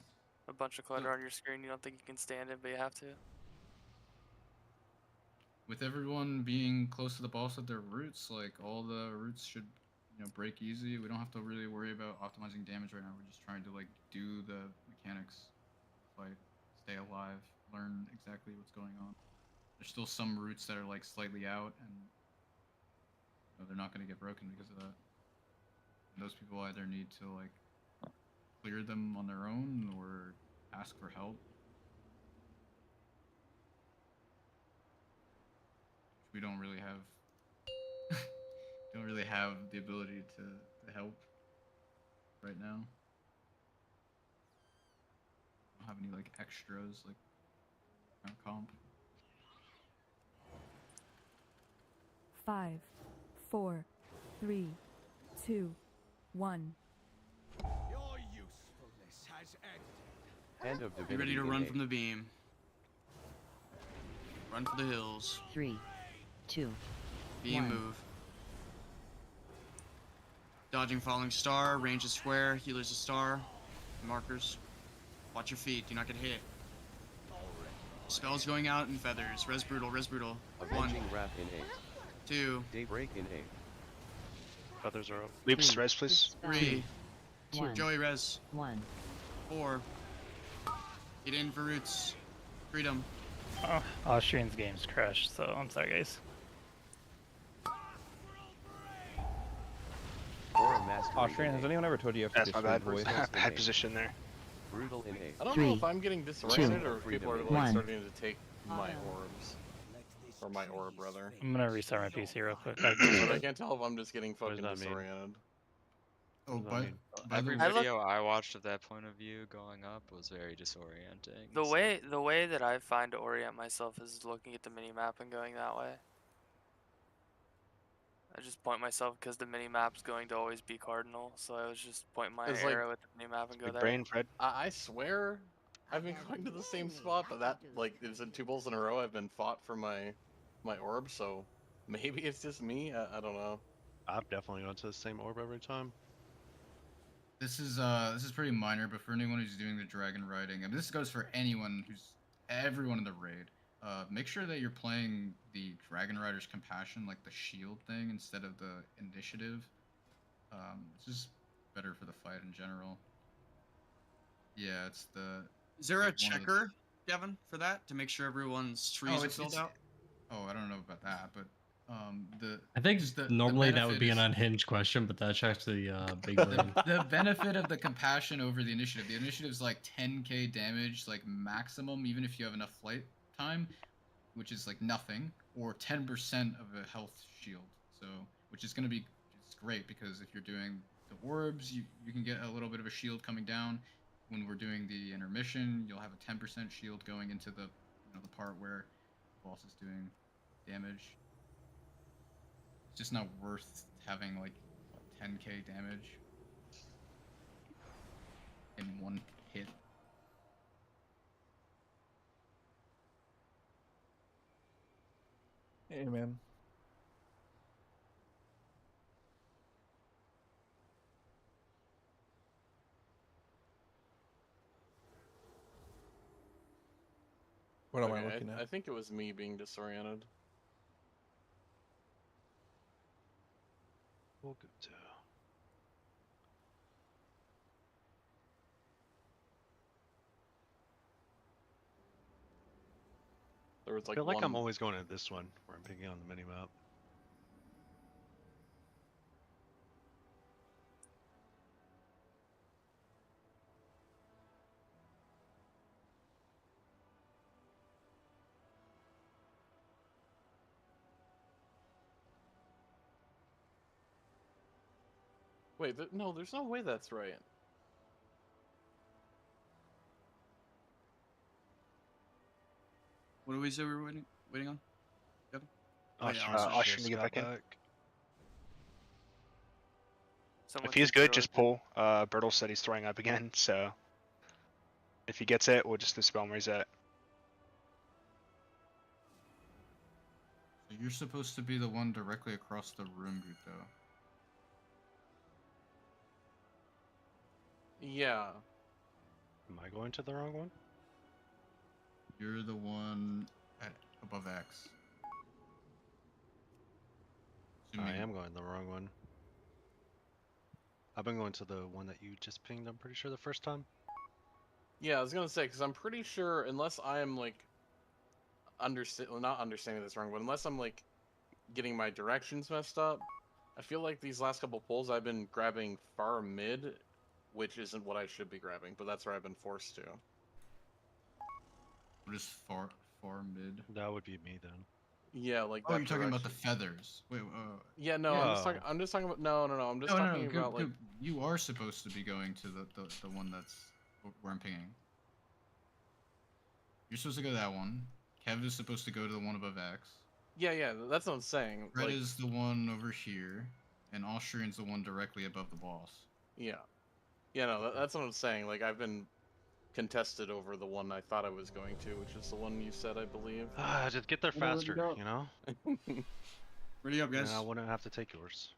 a bunch of clutter on your screen. You don't think you can stand it, but you have to. With everyone being close to the boss at their roots, like all the roots should, break easy. We don't have to really worry about optimizing damage right now. We're just trying to like do the mechanics, fight, stay alive, learn exactly what's going on. There's still some roots that are like slightly out, and they're not going to get broken because of that. And those people either need to like clear them on their own or ask for help. We don't really have the ability to help right now. Don't have any like extras like our comp. 5, 4, 3, 2, 1. Your usefulness has ended. Hand of Be divinity ready to in run A. from the beam. Run for the hills. 3, 2, Beam 1. move. Dodging falling star, range is square, healer's a star. Markers. Watch your feet, do not get hit. Spells going out in feathers. Res brutal, res brutal. 1, Avenging wrath in A. 2, Daybreak in A. Feathers are up. Leaps, res, please. 3, 2, Joey res. 1. 4. Get in for roots. Freedom. Oh, Austrian's game's crashed, so I'm sorry, guys. Aura mastery Austrian, in has A. anyone ever told you you have to That's my bad. voice? Bad position there. Brutal in A. I don't 3, know if I'm getting disoriented or if people are like 1. starting to take my orbs. Or my orb, rather. I'm gonna restart my PC real quick. But I can't tell if I'm just getting fucking does that mean? disoriented. Oh, What does that mean? by the Every way, video I watched of that point of view going up was very disorienting. The so- way that I find to orient myself is looking at the mini map and going that way. I just point myself because the mini map's going to always be cardinal, so I was just pointing my It's like- arrow at the mini map and go Big there. brain, Fred. I swear I've been going to the same spot, but that, like, it's in 2 bowls in a row I've been fought for my orb, so maybe it's just me? I don't know. I've definitely gone to the same orb every time. this is pretty minor, but for anyone who's doing the dragon riding, and this goes for everyone in the raid. Make sure that you're playing the Dragon Rider's Compassion, like the shield thing, instead of the initiative. It's just better for the fight in general. Yeah, it's the. Is there a like, one of the- checker, Devin, for that? To make sure everyone's trees are filled out? Oh, I don't know about that, but I think just the normally that would benefit be an is- unhinged question, but that's actually big brain. The benefit of the compassion over the initiative. The initiative's like 10k damage, like maximum, even if you have enough flight time, which is like nothing, or 10% of a health shield. So, which is gonna be great because if you're doing the orbs, you can get a little bit of a shield coming down. When we're doing the intermission, you'll have a 10% shield going into the the part where the boss is doing damage. It's just not worth having like 10k damage in one hit. Hey, man. What am I Okay, looking at? I think it was me being disoriented. Welcome to. There was I like feel like one... I'm always going to this one where I'm picking on the mini map. Wait, no, there's no way that's right. What do we say we were waiting on? Kevin? Oshrin to get back in. Someone If he's take good, your just pull. Bertle said he's throwing up again, so if he gets it, we'll just dispel him where he's at. So you're supposed to be the one directly across the room, Guto. Yeah. Am I going to the wrong one? You're the one at above X. I am going the wrong one. I've been going to the one that you just pinged, I'm pretty sure, the first time. Yeah, I was gonna say, because I'm pretty sure, unless I am like not understanding this wrong, but unless I'm like getting my directions messed up, I feel like these last couple pulls I've been grabbing far mid, which isn't what I should be grabbing, but that's where I've been forced to. What is far mid? That would be me then. Yeah, like Oh, that you're talking about the direction. feathers. Wait, Yeah, no, yeah. I'm just talking about no. I'm just No, talking no, about like you are supposed to be going to the one that's where I'm pinging. You're supposed to go to that one. Kev is supposed to go to the one above X. yeah, that's what I'm saying. Red like, is the one over here, and Austrian's the one directly above the boss. Yeah, no, that's what I'm saying. Like I've been contested over the one I thought I was going to, which is the one you said, I believe. Just get there faster, you know? Ready up, guys. And I wouldn't have to take yours.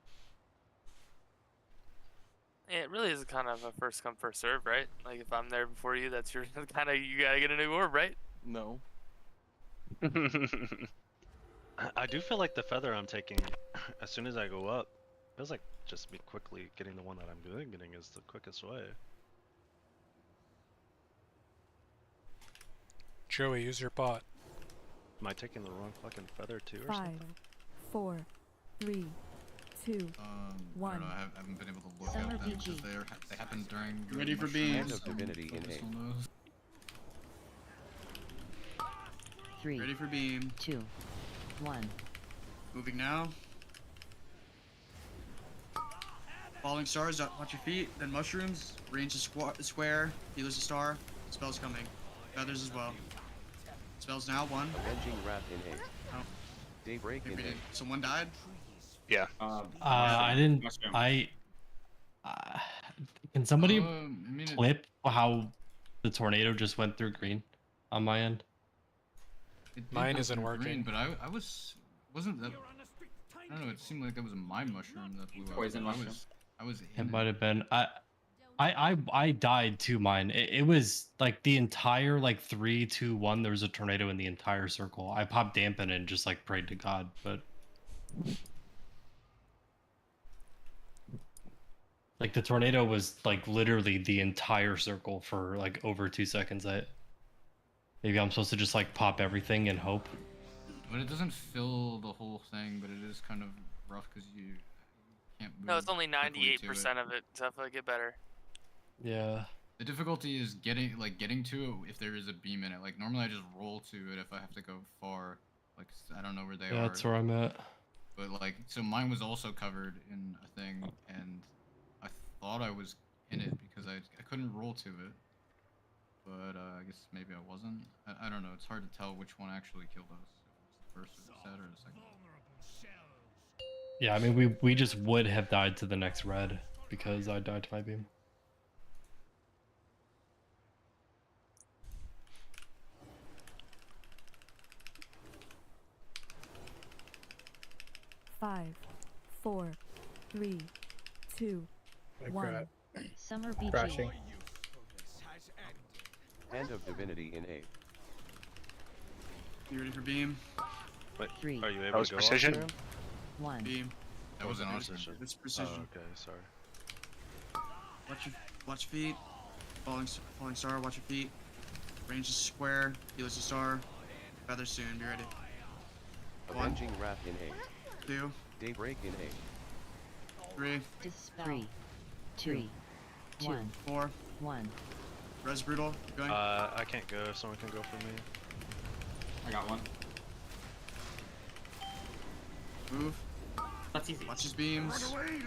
Yeah, it really is kind of a first come first serve, right? Like if I'm there before you, that's your kind of you gotta get a new orb, right? No. I do feel like the feather I'm taking, as soon as I go up, feels like just me quickly getting the one that I'm getting is the quickest way. Joey, use your bot. Am I taking the wrong fucking feather too or 5, something? 4, 3, 2, 1. I don't know, I haven't been able to look at them because they happened during. Ready for Hand of Divinity in 3. Ready for beam. 2. 1. Moving now. Falling stars, watch your feet, then mushrooms, range is square, healer's a star, spells coming. Feathers as well. Spells now, 1. Avenging Wrath in 8. Oh. Daybreak in 8. Someone died? Yeah. I didn't. Can somebody clip how the tornado just went through green on my end? Mine isn't working. But wasn't that? I don't know. It seemed like that was my mushroom that blew up. Poison mushroom. I was. It might have been. I died to mine. It was like the entire 3, 2, 1. There was a tornado in the entire circle. I popped dampen and just like prayed to God, but like the tornado was like literally the entire circle for like over 2 seconds. Maybe I'm supposed to just like pop everything and hope. But it doesn't fill the whole thing. But it is kind of rough because you can't move. No, it's only quickly to 98% of it. Definitely get better. Yeah. The difficulty is getting to it if there is a beam in it. Like normally I just roll to it if I have to go far. Like I don't know where they are. Yeah, that's where I'm at. But like, so mine was also covered in a thing, and I thought I was in it because I couldn't roll to it. But I guess maybe I wasn't. I don't know. It's hard to tell which one actually killed us. If it was the first or the set or the second. Yeah, I mean we just would have died to the next red because I died to my beam. Five, 4, 3, 2, 1. Summer BG. Crashing. Hand of Divinity in 8. You ready for beam? Wait, 3. are you That able was to go precision? off there? 1. Beam. That was an Precision. awesome. It's precision. Oh, okay, sorry. Watch your feet. Falling star, watch your feet. Range is square, healer's a star. Feathers soon, be ready. 1, Avenging Wrath in 8. 2, Daybreak in 8. 3, Dispel. 3. 2. 1. 4. 1. Res brutal, keep going. I can't go. Someone can go for me. I got one. Move. That's easy. Watch his beams. Brutal in 8.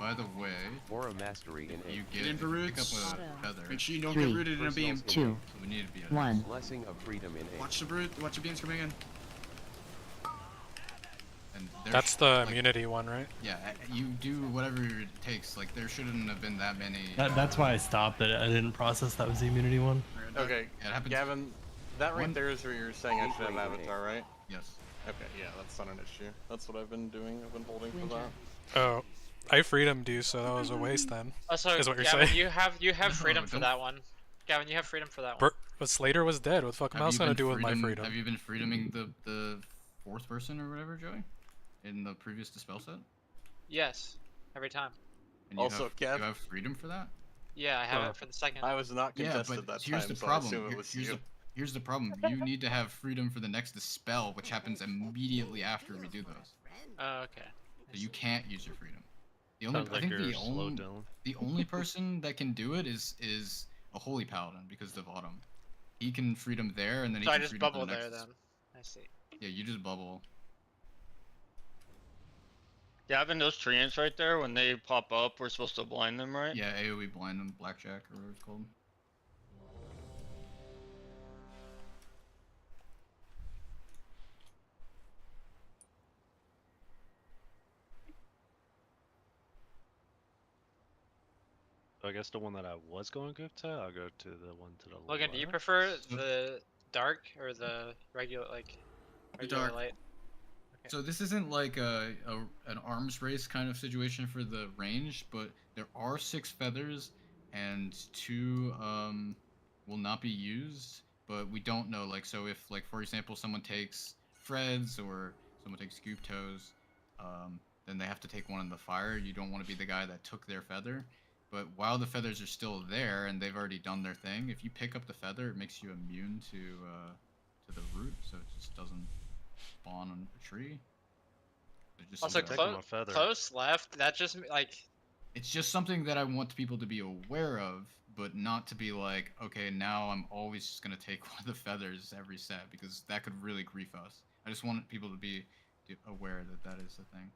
By the way, Aura Mastery in 8. you Get in for pick up roots. a feather. Make sure you don't 3, get rooted in a beam. 2. So we need to be 1. Blessing of Freedom in 8. Watch the brute. Watch the beams coming in. That's the immunity one, right? Yeah, you do whatever it takes. Like there shouldn't have been that many. That's why I stopped it. I didn't process that was the immunity one. Okay, Yeah, it happens. Gavin, that right One- there is where you're saying I should have Avatar, right? Yes. Okay, yeah, that's not an issue. That's what I've been doing. I've been holding for that. Oh, I freedomed you, so that was a waste then. Also, is what you're Gavin, saying. you have freedom for don't- that one. Gavin, you have freedom for that one. But Slater was dead. What the fuck am I Have you gonna been do with my freedom? Have you been freedoming the fourth person or whatever, Joey? In the previous dispel set? Yes, every time. And you Also, have, Gav- you have freedom for that? Yeah, I have it for the second. I was not Yeah, contested but that here's time, the so problem. I assume it was you. Here's the problem. You need to have freedom for the next dispel, which happens immediately after we do those. Oh, okay. So you can't use your freedom. The only Sounds I like think you're the slow, only Dylan. the only person that can do it is a holy paladin because of Autumn. He can freedom there, and then he So I can just freedom for bubble the there next. then. I see. Yeah, you just bubble. Gavin, those treants right there, when they pop up, we're supposed to blind them, right? Yeah, AoE blind them, blackjack or whatever it's called. So I guess the one that I was going to go to, I'll go to the one to the Logan, do you left. prefer the dark or the regular, like, regular dark. light? So this isn't like an arms race kind of situation for the range, but there are 6 feathers, and 2 will not be used. But we don't know. Like, so if, like, for example, someone takes Fred's or someone takes Scoop Toes, then they have to take one in the fire. You don't want to be the guy that took their feather. But while the feathers are still there and they've already done their thing, if you pick up the feather, it makes you immune to the root, so it just doesn't spawn on a tree. Just Also, close left. That just like. It's just something that I want people to be aware of, but not to be like, okay, now I'm always just gonna take one of the feathers every set because that could really grief us. I just want people to be aware that that is a thing.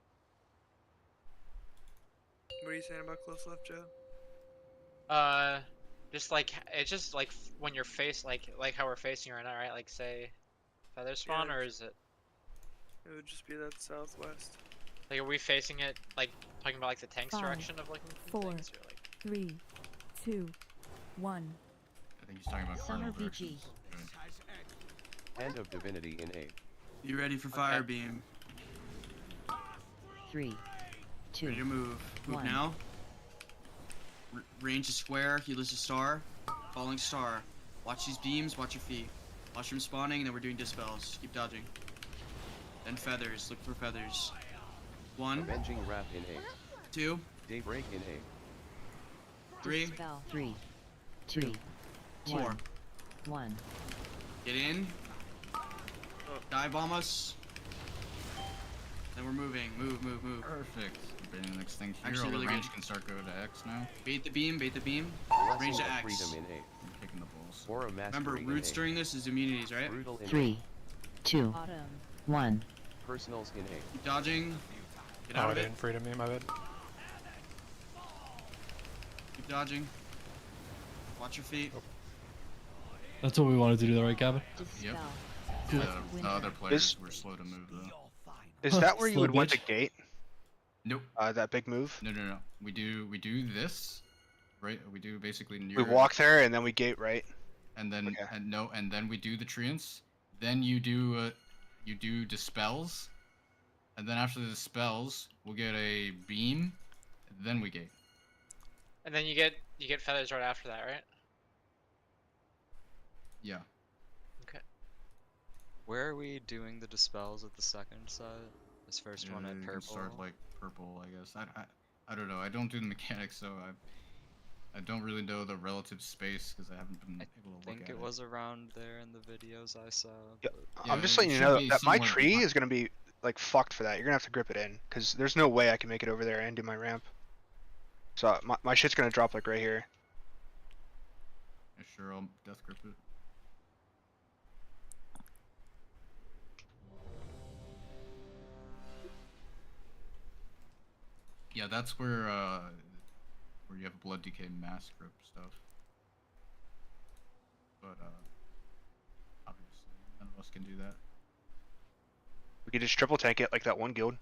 What are you saying about close left, Joe? Just like it's just like when you're like how we're facing right now, right? Like say, feather spawn, Yeah. or is it? It would just be that southwest. Like, are we facing it like talking about like the tanks 5, direction of looking for 4, things, or like? 3, 2, 1. I think he's talking about Summer cardinal BG. directions. Hand of Divinity in A. You ready for fire beam? 3, 2, Ready to move. Move 1. now. Range is square. Healer's a star. Falling star. Watch these beams. Watch your feet. Watch them spawning, and then we're doing dispels. Keep dodging. Then feathers. Look for feathers. 1, Avenging Wrath in A. 2, Daybreak in A. 3, Dispel. 3, 2, 4. 1. Get in. Dive bomb us. Then we're moving. Move, move, move. Perfect. Bring the next thing here. Actually, All the really range good. can start go to X now. Bait the beam. Bait the beam. Blessing Range to of X. Freedom in A. I'm kicking the balls. Aura Remember, Mastery roots in A. during this is immunities, right? Brutal in 3, 2, Autumn. 1. Personals in A. Keep dodging. Get Oh, out I of it. didn't freedom me, my bad. Keep dodging. Watch your feet. That's what we wanted to do, though, right, Gavin? Yep. Good. The other players were slow to move though. Is that where you Slow would want the bitch. gate? Nope. That big move? No. We do this, right? We do basically near. We walk there and then we gate right. And then and then we do the treants. Then you do dispels, and then after the dispels, we'll get a beam. And then we gate. And then you get feathers right after that, right? Yeah. Okay. Where are we doing the dispels at the second set? This first one at You can purple. start like purple, I guess. I don't know. I don't do the mechanics, so I don't really know the relative space because I haven't been able to I look think at it was around there in the videos I saw. Yeah, but- Yeah, I'm just it letting you should know be that my somewhere tree behind- is gonna be like fucked for that. You're gonna have to grip it in because there's no way I can make it over there and do my ramp. So my shit's gonna drop like right here. Yeah, sure, I'll death grip it. Yeah, that's where you have blood decay mass grip stuff. But obviously none of us can do that. We could just triple tank it like that one guild.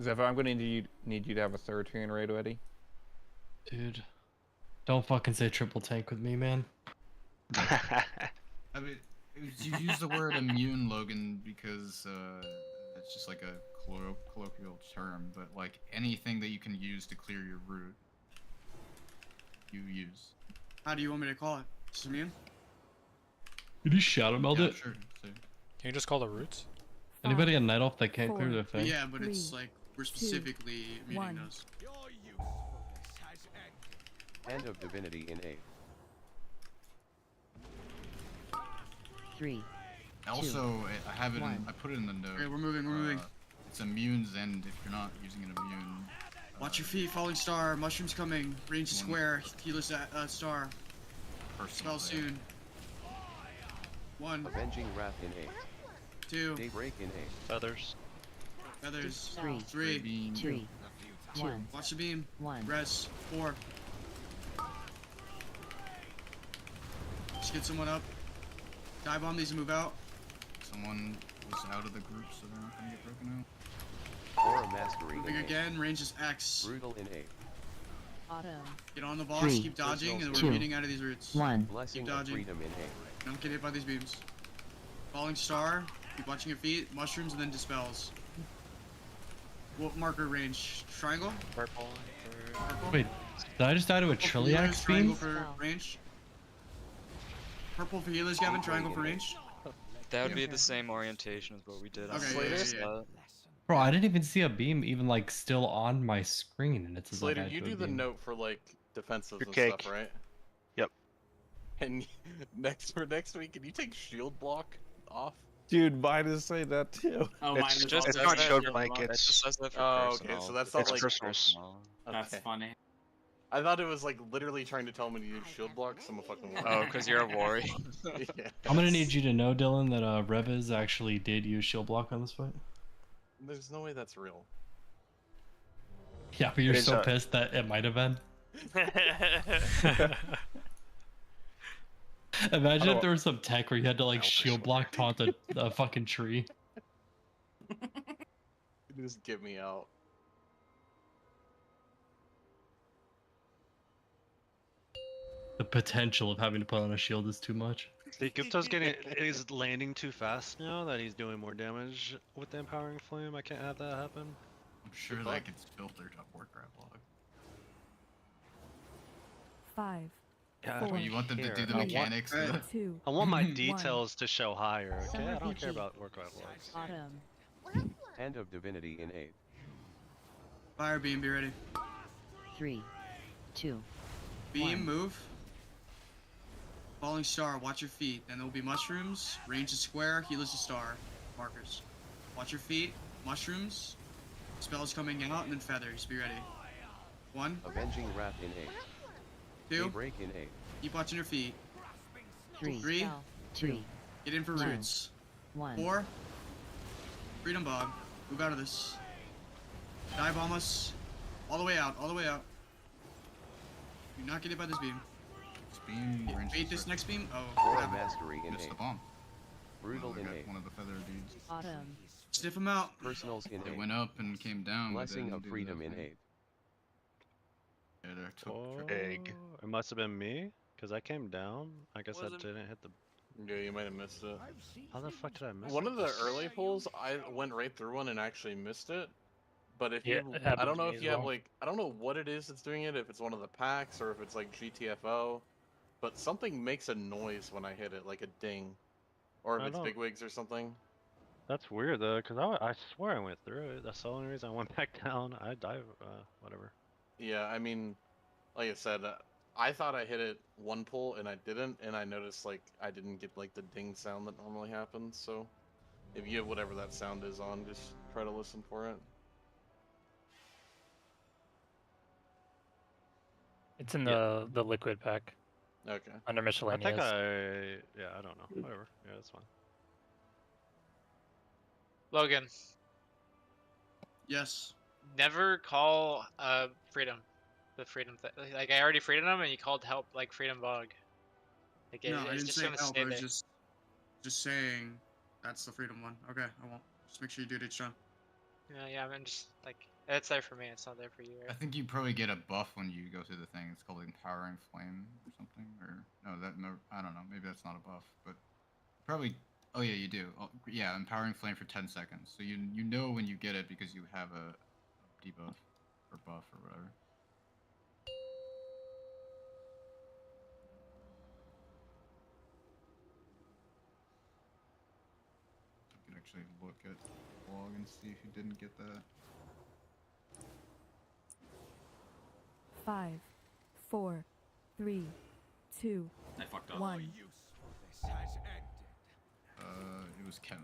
Zephyr, I'm gonna need you to have a third turn raid ready. Dude, don't fucking say triple tank with me, man. I mean, you use the word immune, Logan, because it's just like a colloquial term. But like anything that you can use to clear your route, you use. How do you want me to call it? Just immune? Did you shadow meld Yeah, it? sure. So, Can you just call the roots? Anybody on night elf that can't clear their But thing? yeah, but it's like we're specifically meeting those. Hand of Divinity in 8. 3. also, I have it. one. I put it in the note. Okay, we're moving. We're moving. It's immune's end if you're not using an immune. Watch your feet, falling star. Mushrooms coming. Range is square. Healer's star. Spell soon. 1. Avenging Wrath in 8. 2. Daybreak in 8. Feathers. Feathers. 3. 3. 2. 1. Watch the beam. 1. Res. 4. Just get someone up. Dive bomb these and move out. Someone was out of the group, so they're not gonna get broken out. Aura Mastery Moving in 8. again. Range is X. Brutal in 8. Autumn. Get on the boss. 3, Keep dodging, and two, we're beating out of these roots. 1. Blessing Keep of dodging. Freedom in 8. Don't get hit by these beams. Falling star. Keep watching your feet. Mushrooms and then dispels. What marker range? Triangle? Purple. Purple? Wait, did I just die to a Purple for healers, Trilliax triangle beam? for range. Purple for healers, Gavin. Triangle for range. That would be the same orientation as what we did on Okay, the yeah, first yeah, yeah. set. Bro, I didn't even see a beam even like still on my screen, and it says I Slater, died you to a do the beam. note for like defensives Your and cake. stuff, right? Yep. And next week, can you take shield block off? Dude, mine is saying that too. Oh, It's mine is just- also it's not says shield shield blank, block. It it's- just says that for Oh, okay, personal. so that's It's not It's like personal. That's Okay. funny. I thought it was like literally trying to tell me to use shield block, so I'm a fucking warrior. Oh, because you're a warrior. Yeah. I'm gonna need you to know, Dylan, that Revis actually did use shield block on this fight. There's no way that's real. Yeah, but you're It is, so pissed that it might have been. Imagine if there was some tech where you had to like shield block taunt a fucking tree. Just get me out. The potential of having to put on a shield is too much. See, Gupta's is landing too fast now that he's doing more damage with the Empowering Flame. I can't have that happen. I'm sure that gets filtered up Warcraft log. 5. Yeah, Four, Well, you want them to do the I want- mechanics. to- 2. I want my 1. details to show higher, okay? Summer I don't care PG. about Warcraft logs. Autumn. Hand of Divinity in 8. Fire beam, be ready. 3. 2. Beam, One. move. Falling star, watch your feet. Then there will be mushrooms. Range is square, healers a star. Markers. Watch your feet. Mushrooms. Spells coming out, and then feathers. Be ready. 1. Avenging Wrath in 8. 2. Daybreak in 8. Keep watching your feet. 3. 3. 2. Get in for One. roots. 1. 4. Freedom Bob. Move out of this. Dive bomb us. All the way out. All the way out. Do not get hit by this beam. This beam range Bait is this circle. next beam. Oh, what Aura happened? Mastery in Missed 8. the bomb. Brutal I in got 8. one of the feather dudes. Autumn. Sniff him out. Personals in They 8. went up and came down. but they Blessing didn't of do Freedom the in thing. 8. Yeah, they took Oh, Egg. it must have been me, because I came down. I guess I Wasn't- didn't hit the... Yeah, you might have missed it. How the fuck did I miss One it? of the early pulls, I went right through one and actually missed it. But if Yeah, you, it I happened don't to know me if as you have well. like, I don't know what it is that's doing it. If it's one of the packs or if it's like GTFO, but something makes a noise when I hit it, like a ding, or if I it's don't- bigwigs or something. That's weird though, because I swear I went through it. That's the only reason I went back down. I dive, whatever. Yeah, I mean, like I said, I thought I hit it one pull and I didn't, and I noticed like I didn't get like the ding sound that normally happens. So, if you have whatever that sound is on, just try to listen for it. It's in the liquid pack Okay. under I miscellaneous. think yeah, I don't know. Whatever. Yeah, that's fine. Logan, Yes. never call freedom, the freedom thing. Like I already freedom him, and you called help like freedom bug. Like No, I it's didn't just say gonna help. stay I was there. just saying that's the freedom one. Okay, I won't. Just make sure you do it each time. Yeah, I'm just like it's there for me. It's not there for you, I right? think you probably get a buff when you go through the thing. It's called Empowering Flame or something. Or no, I don't know. Maybe that's not a buff, but probably. Oh yeah, you do. Oh, yeah, Empowering Flame for 10 seconds. So you know when you get it because you have a debuff or buff or whatever. You can actually look at the log and see if you didn't get that. 5, 4, 3, 2, I fucked up. 1. It was Kevin.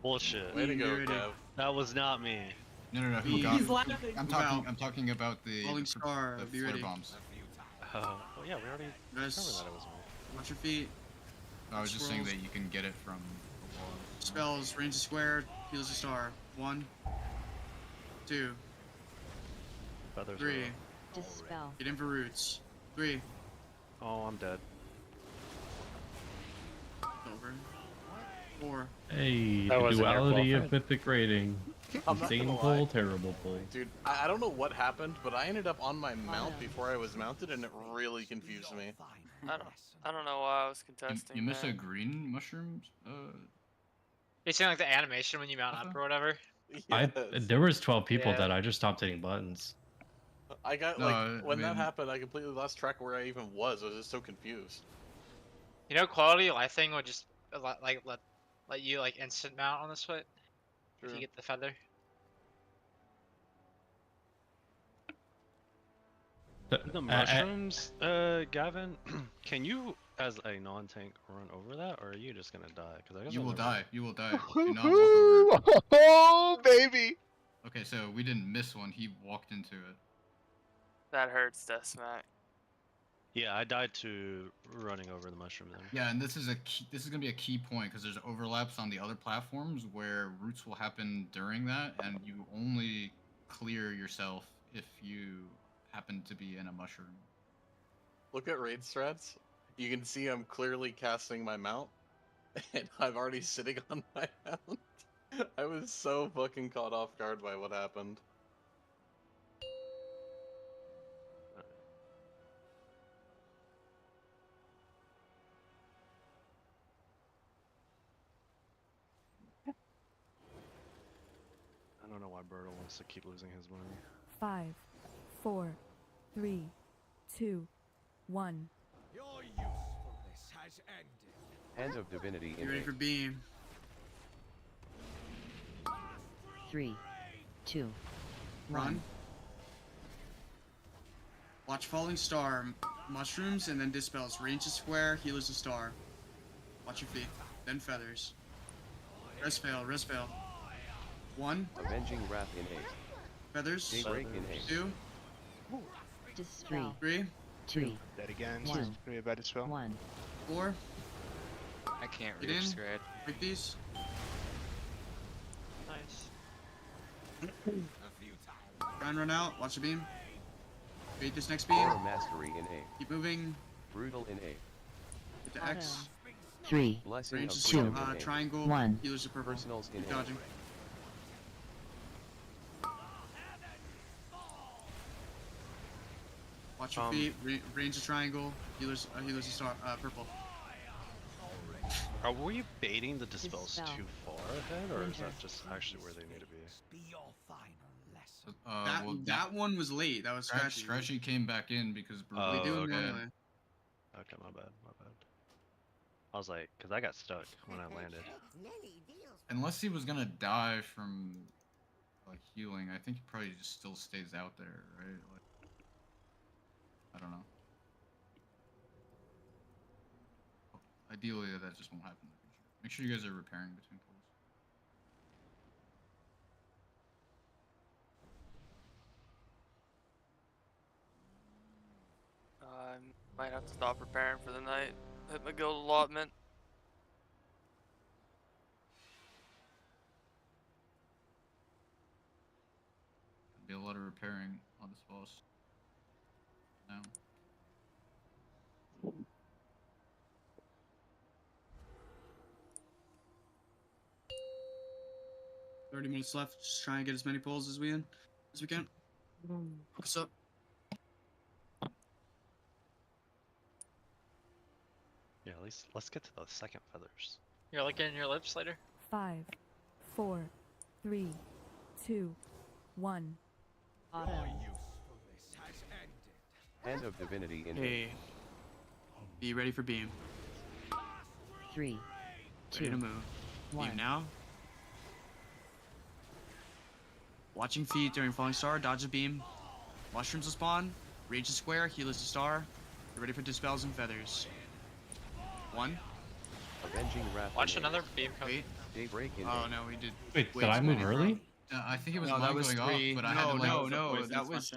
Bullshit. Way to go, Kev. That was not me. No. Who He's got it? laughing. I'm talking about the Falling Star. the Be flare ready. bombs. Oh yeah, we already Guys, covered that it was me. watch your feet. I was just saying Scrolls. that you can get it from the log. Spells, range of square, heals a star. 1, 2, Feathers 3. Dispel. Get in for roots. 3. Oh, I'm dead. Over. 4. Hey, That the wasn't your duality fault. of mythic rating. I'm not Insane gonna pull, lie. terrible pull. Dude, I don't know what happened, but I ended up on my mount before I was mounted, and it really confused me. I don't know why I was contesting. You miss a that. green mushroom? You seen like the animation when you mount up or whatever? There was 12 people Yeah. that I just stopped hitting buttons. I got No, I when that mean- happened, I completely lost track of where I even was. I was just so confused. You know, quality of life thing would just let you like instant mount on this foot if True. you get the feather. The mushrooms, Gavin, can you, as a non-tank, run over that, or are you just gonna die? Because I guess You I've will never- die. You will die. Do not walk over it. Oh, baby! Okay, so we didn't miss one. He walked into it. That hurts, Deathsmack. Yeah, I died to running over the mushroom then. Yeah, and this is gonna be a key point because there's overlaps on the other platforms where roots will happen during that, and you only clear yourself if you happen to be in a mushroom. Look at raid strats. You can see I'm clearly casting my mount, and I'm already sitting on my mount. I was so fucking caught off guard by what happened. I don't know why Bertle wants to keep losing his money. 5, 4, 3, 2, 1. Your usefulness has ended. Hand of Divinity Get ready for beam. 3, 2, Run. Watch Falling Star, mushrooms, and then dispels. Range is square, healers a star. Watch your feet. Then feathers. Rest fail, rest fail. 1. Avenging Wrath in haste. Feathers. Daybreak in haste. 2. Dispel. 3. 2, Dead again. One. It's gonna be a bad dispel. 1. 4. I can't Get reach in. Scred. Break these. Nice. Run out. Watch the beam. Bait this next beam. Aura Mastery in haste. Keep moving. Brutal in haste. Get to X. 3, Blessing Range of is freedom in haste. triangle. 1. Healers are purple. Personals in Keep haste. dodging. Watch your feet. Range of triangle. Healers a star. Purple. Are we baiting the dispels Dispel. too far ahead, or is Winter. that just actually where they need to be? Be your final lesson. That one was late. That was scratchy. Scratchy came back in because Oh, We do it okay. normally. Okay, my bad, my bad. I was like, because I got stuck when I landed. Unless he was gonna die from like healing, I think he probably just still stays out there, right? Like, I don't know. Ideally, that just won't happen in the future. Make sure you guys are repairing between pulls. I might have to stop preparing for the night. Hit my guild allotment. Be a lot of repairing on this boss. Now. 30 minutes left. Just try and get as many pulls as we can. What's up? Yeah, at least let's get to the second feathers. You're licking your lips later. 5, 4, 3, 2, 1. Auto. Hand of Divinity in Hey. Be ready for beam. 3, Ready 2, to move. 1. Beam now. Watching feet during falling star. Dodge a beam. Mushrooms will spawn. Rage a square. Heal is a star. Get ready for dispels and feathers. 1. Avenging Wrath. Watch another beam come. Wait. Daybreak in Oh no, we did. Wait, did I move early? I think it was No, mine that was going 3. off, but I had to like. No, that was.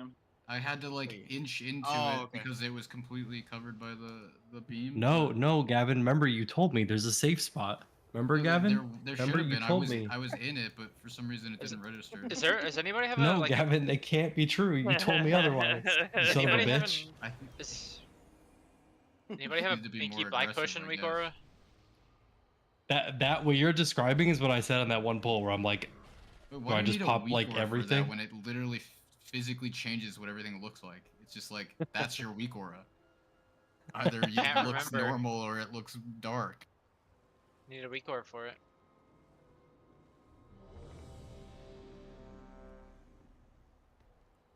I had to like inch into Oh, it okay. because it was completely covered by the beam. No, Gavin. Remember, you told me there's a safe spot. Remember, Gavin? There should Remember, have you been. told me. I was in it, but for some reason it didn't register. Does anybody have No, a like? Gavin, it can't be true. You told me otherwise. You Does son of a anybody have bitch. Anybody have a Need to be pinky more black aggressive, push in I weak guess. aura? That what you're describing is what I said on that one poll where I'm like, But do why I do you just need a pop weak like aura for everything? that when it literally physically changes what everything looks like? It's just like that's your weak aura. Either it Can't looks remember. normal or it looks dark. Need a weak aura for it.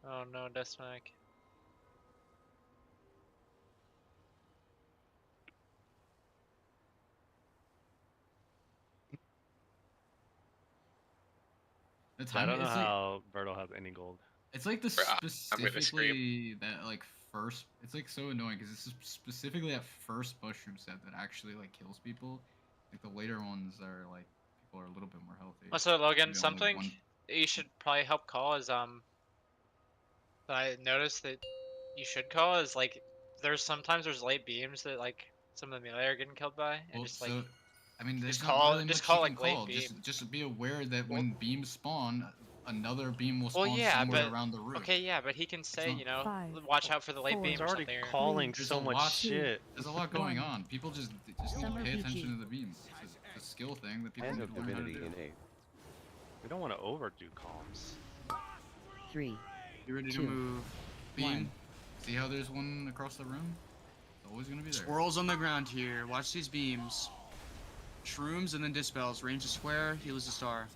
Oh no, Deathsmack. It's I don't know like, how Bert will have any gold. It's like the I'm gonna specifically that like first. It's like so annoying because it's specifically that first mushroom set that actually like kills people. Like the later ones are like people are a little bit more healthy. Also, Logan, Maybe only something one- you should probably help call is that I noticed that you should call is like there's late beams that like some of the melee are getting killed by, and Well, just so, like I mean, there's just not call really just much call you like can late call. beam. Just be aware that when beams spawn, another beam will spawn Well, yeah, somewhere but around the room. okay, yeah, but he can say, not- you know, 5, watch out for the late 4, beam He's or already something. calling There's so a much lot- shit. There's a lot going on. People just need to Summer pay PG. attention to the beams. It's a skill thing that people Hand need of to learn how to Divinity do. in 8. We don't want to overdo comms. 3, You ready to 2, move? Beam. 1. See how there's one across the room? It's always gonna be there. Swirls on the ground here. Watch these beams. Shrooms and then dispels. Range a square. Heal is a star.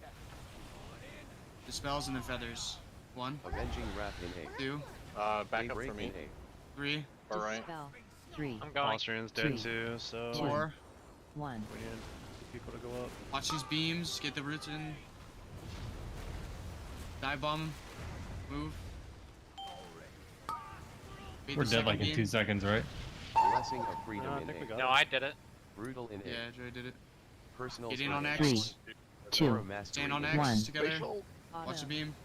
Dispels and then feathers. 1, Avenging Wrath in 8. 2, Back up Daybreak for me. in 8. 3, Alright. Dispel. 3, I'm going. Austrian's dead 3, too, so 4. 1. we need people to go up. Watch these beams. Get the roots in. Dive bomb 'em. Move. Bait We're the dead second like in beam. 2 seconds, right? Blessing of Freedom No, I in think we 8. got No, it. I did it. Brutal in 8. Yeah, Joey did it. Personal Get in on Strike. X. 3, 2, Aura Mastery Stand on in X 1. together. Auto. Watch the beam.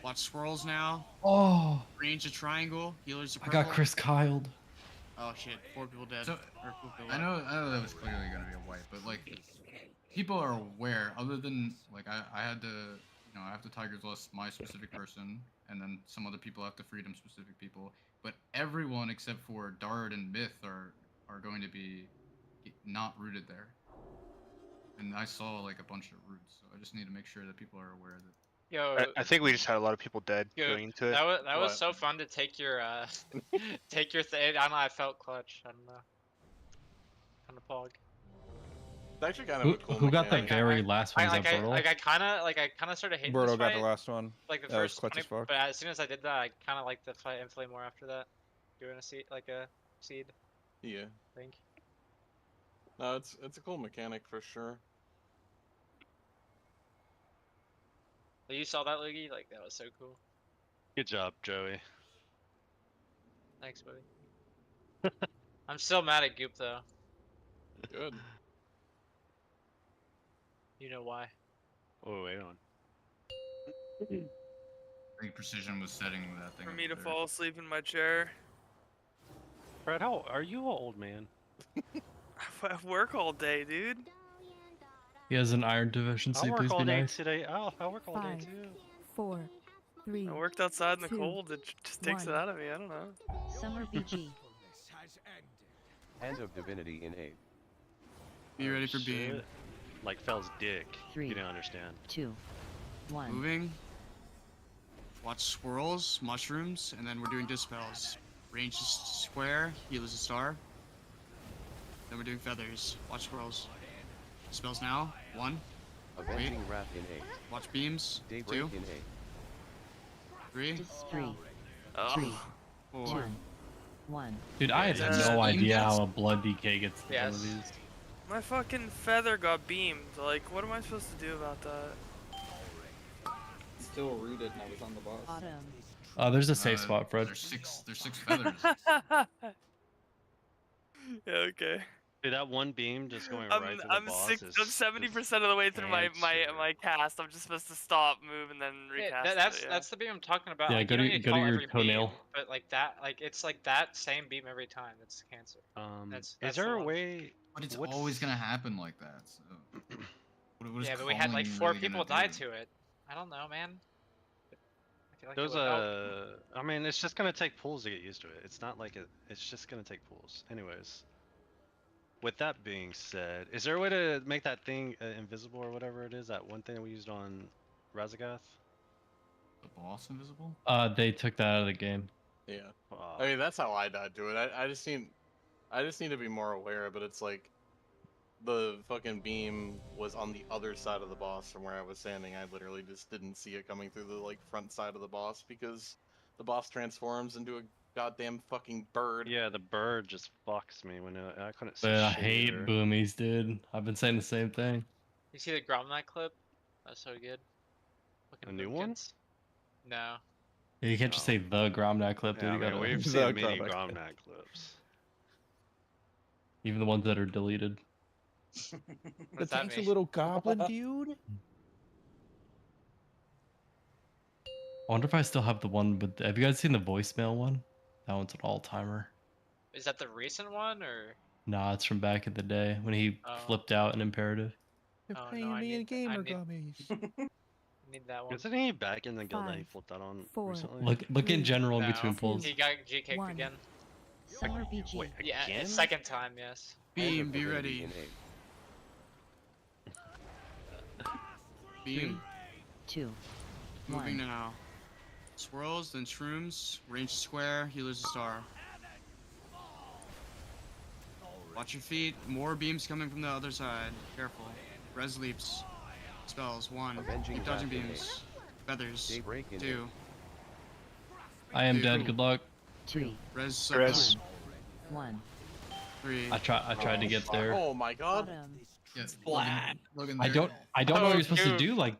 Watch swirls now. Oh, Range a triangle. Healers a I purple. got Chris Kyled. Oh shit, 4 people dead. So, Or 4 people I left. know that was clearly gonna be a wipe, but like people are aware. Other than like I had to, I have to Tiger's Lust my specific person, and then some other people have to Freedom specific people. But everyone except for Dart and Myth are going to be not rooted there. And I saw like a bunch of roots, so I just need to make sure that people are aware that. Yo, I think we just had a lot of people dead yo, going into it. that was What? so fun to take your take your thing. I don't know. I felt clutch. I don't know. Kind of pog. It's actually kind of a cool Who got the mechanic. very last one? Is that Bertle? I kind of started hating Berto this got fight. the last one. Like the That was first clutch 20, as fuck. but as soon as I did that, I kind of liked the fight inflame more after that. Doing a seed, like a seed. Yeah. I think. No, it's a cool mechanic for sure. You saw that, Loogie? Like that was so cool. Good job, Joey. Thanks, buddy. I'm still mad at Goop though. Good. You know why? Oh, wait on. I think Precision was setting that thing. For up me to there. fall asleep in my chair. Fred, how are you an old man? I work all day, dude. He has an iron deficiency. I work Please all be day nice. today. I work all day 5, too. 4, 3. I worked outside in the 2, cold. It just takes it 1. out of me. I don't know. Summer BG. Hand of Divinity in 8. Be ready for beam. Shit. like Fell's dick. Three. You didn't understand. 2, 1. Moving. Watch swirls, mushrooms, and then we're doing dispels. Range is square, heal is a star. Then we're doing feathers. Watch swirls. Dispels now. 1. Wait. Avenging Wrath in A. Watch beams. Daybreak 2. in A. 3. 3, Oh. 3, 4. 2, 1. Dude, I have Yeah. no idea Yes. how a blood DK gets to one of Yes. these. My fucking feather got beamed. Like, what am I supposed to do about that? Still rooted and I was on the boss. Autumn. There's a safe spot, Fred. There's six feathers. Yeah, okay. Dude, that one beam just going right to the I'm boss six. is I'm 70% of the way through my cancer. cast. I'm just supposed to stop, move, and then Yeah, recast. that's the beam I'm talking about. Yeah, like, go you to- don't need go to call your every toenail. beam, but like that, like it's like that same beam every time. It's cancer. Is That's there the a one. way? But it's what's- always gonna happen like that. So. What is Yeah, but we had like calling 4 really people gonna die do? to it. I don't know, man. I feel like it There's would help. I mean, it's just gonna take pulls to get used to it. It's not like it's just gonna take pulls. Anyways. With that being said, is there a way to make that thing invisible or whatever it is? That one thing that we used on Razagath? The boss invisible? They took that out of the game. Yeah. I mean, that's how I died to it. I just need to be more aware, but it's like the fucking beam was on the other side of the boss from where I was standing. I literally just didn't see it coming through the like front side of the boss because the boss transforms into a goddamn fucking bird. Yeah, the bird just fucks me when I couldn't see But I shit hate either. boomies, dude. I've been saying the same thing. You see the Gromnite clip? That's so good. A new one? No. You can't just say the Gromnat clip, dude. Yeah, I You mean, gotta we've the seen many Gromnat clip. Gromnat clips. Even the ones that are deleted. The tank's a little goblin dude. I wonder if I still have the one with. Have you guys seen the voicemail one? That one's an all-timer. Is that the recent one or? Nah, it's from back in the day when he Oh. flipped out in Imperative. You're Oh, playing no, I me in need- gamer I need- gummies. Need that one. Isn't he back in the guild that he 5, flipped out on 4, recently? Look in general in No, between pulls. He got G kicked 1. again. Solar BG. Wait, Yeah, again? second time, yes. Beam, be Divinity ready. in A. Beam. 2, Moving 1. now. Swirls, then shrooms. Range square, healer's a star. Watch your feet. More beams coming from the other side. Careful. Res leaps. Spells. 1. Avenging Keep dodging Wrath in A. beams. Feathers. Daybreak in 2. I am Dude. dead. Good luck. 2, Res. Res. 1. 3. I tried to get there. Oh my god. Autumn. Yes. Splat. Logan, I don't know what you're supposed to do. Like,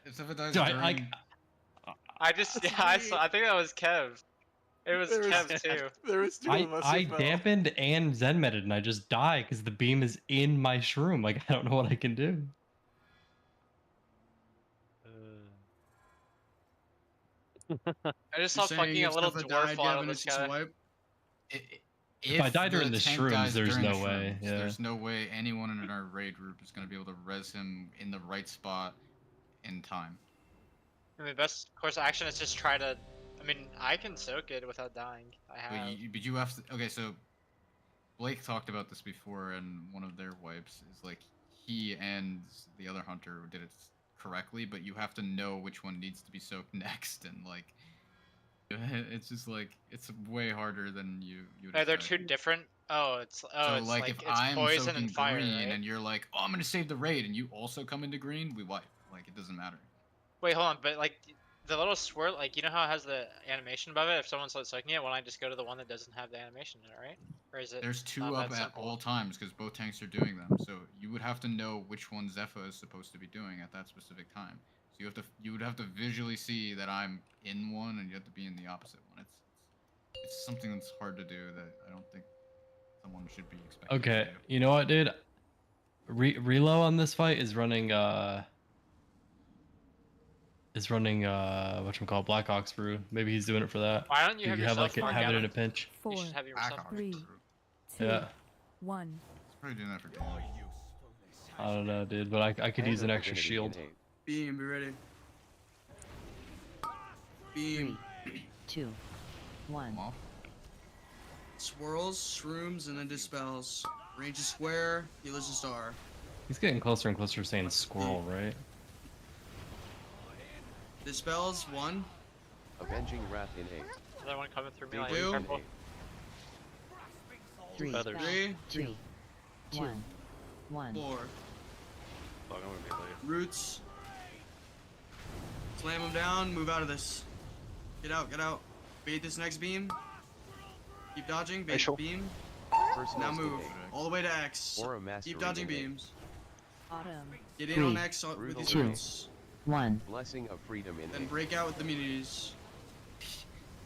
If it dies dude, I, during, like I just, yeah, I saw. I think that was Kev. It was There was- Kev too. There was two of us. I who fell. dampened and Zen meted and I just die because the beam is in my shroom. Like I don't know what I can do. I just You're saw fucking saying a if little stuff had dwarf died, fall out of Gavin, the it's just sky. a wipe? If I die during the tank shrooms, dies there's during no the way, shrooms, yeah. There's no way anyone in our raid group is going to be able to res him in the right spot in time. I mean, best course of action is just try to. I mean, I can soak it without dying. I have. But you have to. Okay, so Blake talked about this before in one of their wipes. Is like he and the other hunter did it correctly, but you have to know which one needs to be soaked next, and like it's just like it's way harder than you. Are there two different? Oh, it's So it's like if it's I'm poison soaking and fire, green right? and you're like, oh, I'm gonna save the raid, and you also come into green, we wipe. Like it doesn't matter. Wait, hold on, but like the little swirl, like you know how it has the animation above it. If someone's soaking it, why don't I just go to the one that doesn't have the animation in it, right? Or is it? There's two not up that at simple? all times because both tanks are doing them. So you would have to know which one Zephyr is supposed to be doing at that specific time. So you would have to visually see that I'm in one, and you have to be in the opposite one. It's something that's hard to do that I don't think someone should be expecting. Okay, to do. you know what, dude? Relo on this fight is running whatchamacallit, Black Ox brew. Maybe he's doing it for that. Why don't you have yourself like mark have it out in a of- pinch? 4, You should have yourself. 3, 2, Yeah. 1. He's probably doing that for damage. I don't know, dude, but I could use an extra Divinity shield. in A. Beam, be ready. Beam. 2, 1. Off. Swirls, shrooms, and then dispels. Range is square, healer's a star. He's getting closer and closer to saying squirrel, right? Dispels 1. Avenging Wrath in A. Another one coming through me. Like, Two. careful. 3, Feathers. 3, 2, 2, 1. 4. Fuck, I'm gonna be late. Roots. Slam them down. Move out of this. Get out. Get out. Bait this next beam. Keep dodging. Bait the beam. Now move all the way to X. Or a mastery Keep dodging in A. beams. Autumn. Get in on X with these 2, roots. 1. Blessing of freedom in Then A. break out with the immunities.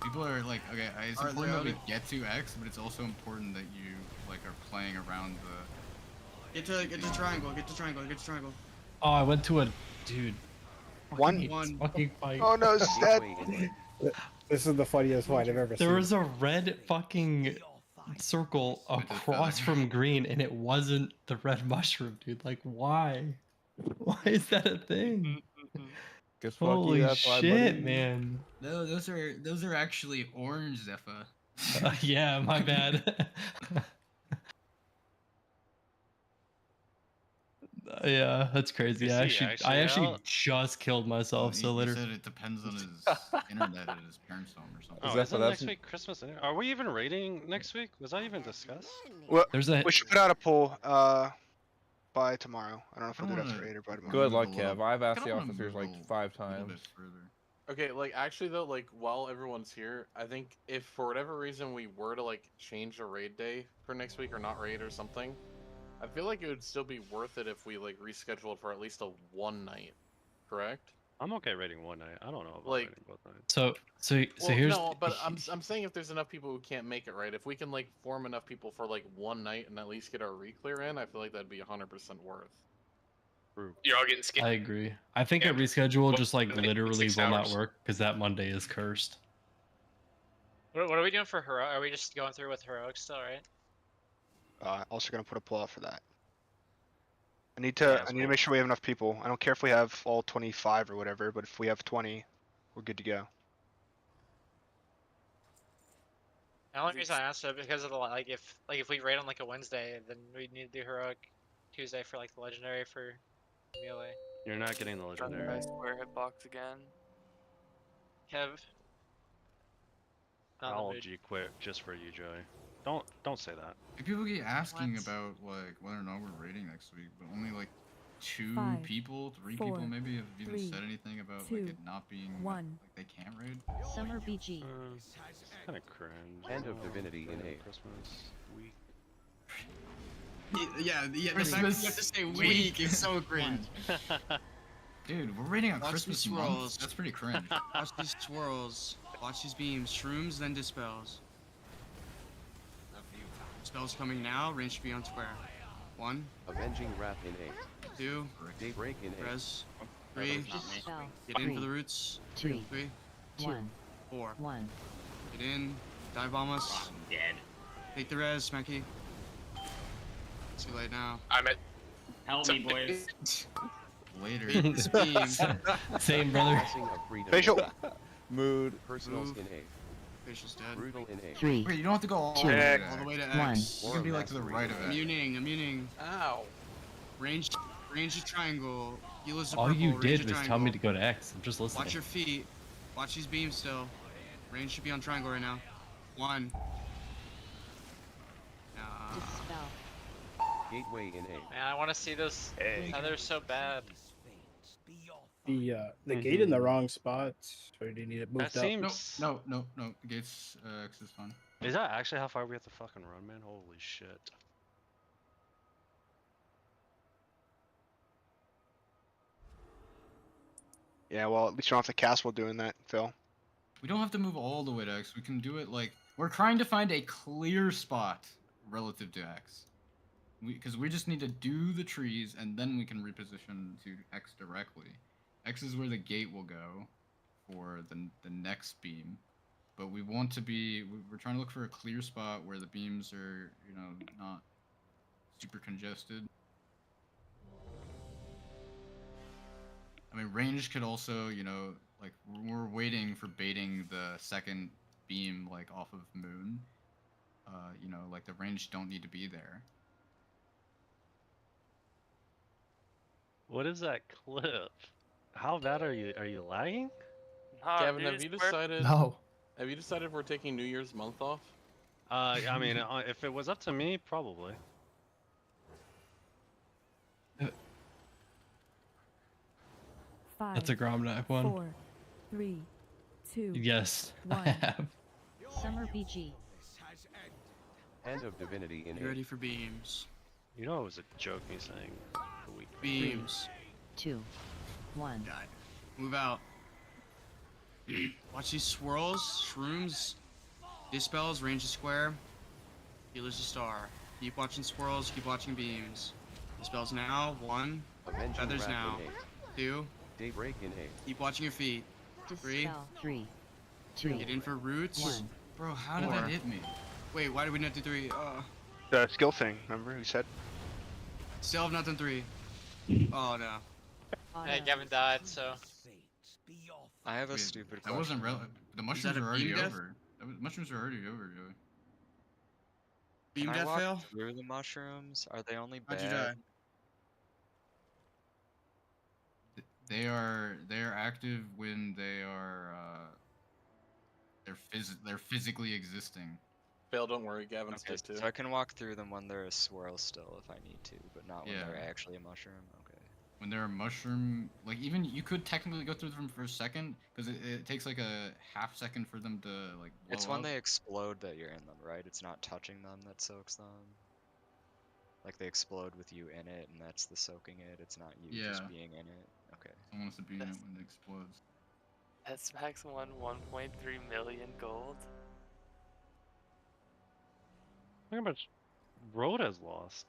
People are like, okay, it's Alright, important that we Leo. get to X, but it's also important that you like are playing around the. Get to triangle. Get to triangle. Get to triangle. Oh, I went to a dude. One. Fucking fight. Oh no, it's dead. This is the funniest fight I've ever seen. There was a red fucking circle across from green, and it wasn't the red mushroom, dude. Like, why? Why is that a thing? Guess fuck Holy you, that's why, shit, buddy. man. No, those are actually orange Zephyr. Yeah, my bad. Yeah, that's crazy. Is I he actually actually out? just killed myself. So He later. said it depends on his internet at his parents' home or something. Oh, that- isn't that's- next week Christmas? Are we even raiding next week? Was that even discussed? Well, There's a we should put out a poll by tomorrow. I don't know if we'll do wanna- that today or by tomorrow. Good luck, Move a little- Kev. I've asked the kinda wanna officers move like a 5 little times. bit further. Okay, like actually though, like while everyone's here, I think if for whatever reason we were to like change the raid day for next week or not raid or something, I feel like it would still be worth it if we like rescheduled for at least a one night, correct? I'm okay raiding one night. I don't know about Like- raiding both nights. So Well, here's no, but I'm saying if there's enough people who can't make it, right? If we can like form enough people for like one night and at least get our re-clear in, I feel like that'd be 100% worth. You're all getting scared. I agree. I think a Yeah. reschedule just like Well, literally 6 will not hours. work because that Monday is cursed. What are we doing for hero? Are we just going through with heroics still, right? Also gonna put a poll out for that. I need to make sure we have enough people. I don't care if we have all 25 or whatever, but if we have 20, we're good to go. The only reason I asked it because of the like if we raid on like a Wednesday, then we need to do heroic Tuesday for like the legendary for melee. You're not getting the legendary. Square hitbox again. Kev. Not in the I'll mood. G quit just for you, Joey. Don't say that. Like, people keep asking What? about like whether or not we're raiding next week, but only like 2 5, people, 3 4, people maybe have even 3, said anything about 2, like it not being 1. like they can't raid. Summer BG. It's kind of cringe. Hand of Divinity in A. Christmas week. Yeah. The fact that you have to say weak is so cringe. Dude, we're raiding on Watch Christmas these month. swirls. That's pretty cringe. Watch these swirls. Watch these beams. Shrooms, then dispels. Spells coming now. Range should be on square. 1, Avenging Wrath in A. 2, Daybreak in A. res. 3. Dispel. Get in 3, for the roots. 2, 3, 1, 4. 1. Get in. Dive bomb us. Dead. Take the res, Smacky. Too late now. I'm at. Help me, boys. Later. Beat this beam. Same, brother. Blessing of freedom. Facial. Mood. Personals Move. in A. Facial's dead. Brutal in A. 3, Wait, you don't have to go all the 2, way to All the way to One. X. You can be like to the right of it. Immuning. Ow. Range of triangle. Heal is the All purple. you range did of was triangle. tell me to go to X. I'm just listening. Watch your feet. Watch these beams still. Range should be on triangle right now. 1. Dispel. Gateway in A. Man, I want to see this. Feather's so bad. The gate in the wrong spot. Or do you need it moved That up? seems. No. The gates X is fine. Is that actually how far we have to fucking run, man? Holy shit. Yeah, well, at least you don't have to cast while doing that, Phil. We don't have to move all the way to X. We can do it like we're trying to find a clear spot relative to X. Because we just need to do the trees and then we can reposition to X directly. X is where the gate will go for the next beam. But we want to be, we're trying to look for a clear spot where the beams are, you know, not super congested. I mean, range could also, you know, like we're waiting for baiting the second beam like off of moon. You know, like the range don't need to be there. What is that clip? How bad are you? Are you lagging? Nah, Gavin, dude, have you it's perfect. decided? No. Have you decided if we're taking New Year's month off? I mean, if it was up to me, probably. Five, That's a Gromnak one. 4, 3, 2, Yes, I 1. have. Summer BG. Hand of Divinity in Get ready for beams. You know it was a joke me saying the week. Beams. 2, 1. Die. Move out. Watch these swirls, shrooms, dispels, range of square. Healer's a star. Keep watching swirls, keep watching beams. Dispels now. 1. Avenging Feathers Wrath now. in haste. 2. Daybreak in haste. Keep watching your feet. 3. Dispel 3, 2. Get in for roots. 1. Bro, how did 4. that hit me? Wait, why did we not do 3? The skill thing, remember we said? Still have not done 3. Oh no. Hey, Gavin died, so. I have a Wait, stupid that question. wasn't real. The mushrooms a are already beam death? over. Mushrooms are already over, Joey. Beam Can I death walk fail? through the mushrooms? Are they only How'd you bad? die? They are active when they are they're physically existing. Fail, don't worry, Gavin's Okay, good too. so I can walk through them when they're a swirl still if I need to, but not when Yeah. they're actually a mushroom. Okay. When they're a mushroom, like even you could technically go through them for a second because it takes like a half second for them to like blow It's when up. they explode that you're in them, right? It's not touching them that soaks them. Like they explode with you in it, and that's the soaking it. It's not you just Yeah. being in it. Okay. Someone wants to be in it when it explodes. SMAX won 1.3 million gold. Look how much Road has lost.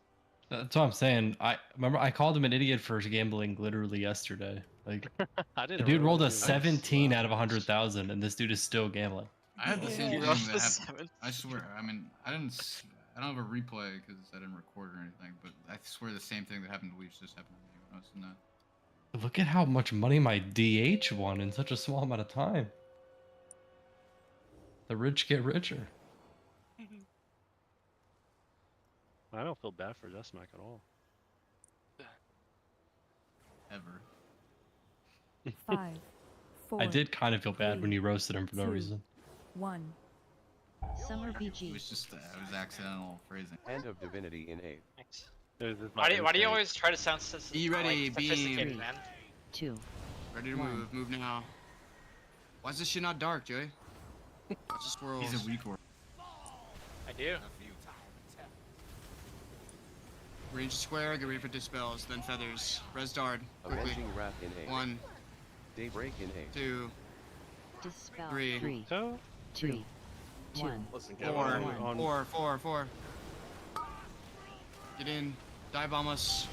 That's what I'm saying. I remember I called him an idiot for gambling literally yesterday. Like, I the didn't dude rolled a realize he was 17 out of 100,000, and this dude is still gambling. I had the same You thing rolled that a happened. I swear. I mean, I don't have a replay because I didn't record or anything. But I swear the same thing that happened to Leech just happened to me when I was in that. Look at how much money my DH won in such a small amount of time. The rich get richer. I don't feel bad for Desmac at all. Ever. 5, 4. I did kind of feel bad when you roasted him for no 2, reason. 1. Summer It BG. was just it was accidental phrasing. Hand of Divinity in haste. Why do you always try to sound Be ready, like, sophisticated, beam. man? 2. Ready to 1. move. Move now. Why is this shit not dark, Joey? Watch the swirls. He's a weak one. I do. Range square, get ready for dispels, then feathers. Res dart, quickly. Avenging Wrath in haste. 1, Daybreak in haste. 2, Dispel 3, 3, So 2, 1. Listen, 4, Gavin. 4. Get in. Dive bomb us.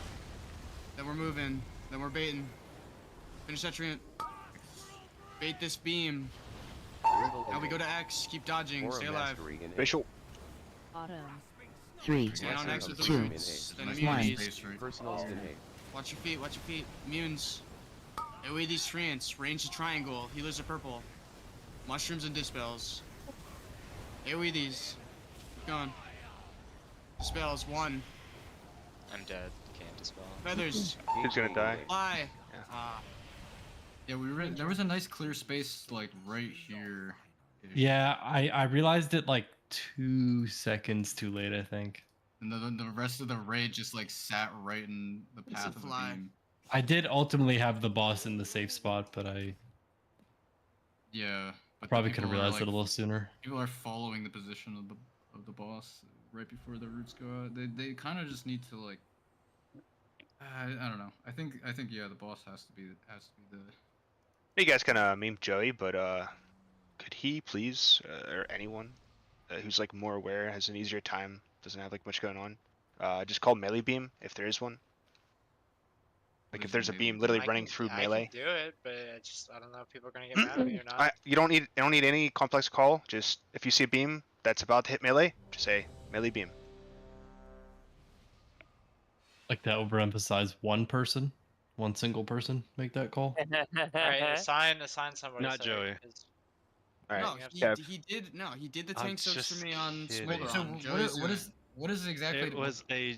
Then we're moving. Then we're baiting. Finish that treant. Bait this beam. Now we go to X. Keep dodging. Aura Stay alive. Mastery in haste. Facial. Auto. 3, Stand on X with the 2, roots. Then Nice immunities. space, right? Personals in haste. Watch your feet. Watch your feet. Immunes. AoE these treants. Range the triangle. Healers are purple. Mushrooms and dispels. AoE these. Keep going. Dispels. 1. I'm dead. Can't dispel. Feathers. Who's gonna die? Fly. Yeah, there was a nice clear space like right here. Yeah, I realized it like 2 seconds too late, I think. And the rest of the raid just like sat right in the path of the fly. beam. I did ultimately have the boss in the safe spot, but I Yeah. But probably people could have are, realized like, it a little sooner. People are following the position of the boss right before the roots go out. They kind of just need to like. I don't know. I think yeah, the boss has to be the. You guys kind of meme Joey, but could he please, or anyone who's like more aware, has an easier time, doesn't have like much going on, just call melee beam if there is one. Like if there's a beam literally running through melee. I can do it, but I don't know if people are gonna get mad at me or not. You don't need any complex call. Just if you see a beam that's about to hit melee, just say melee beam. Like to overemphasize one single person make that call. Alright, assign somebody. Not so Joey. All right. No, Kev. he did. No, he did the I'm tank soaks just for me on kidding. Smolder. So what is What is exactly? It was a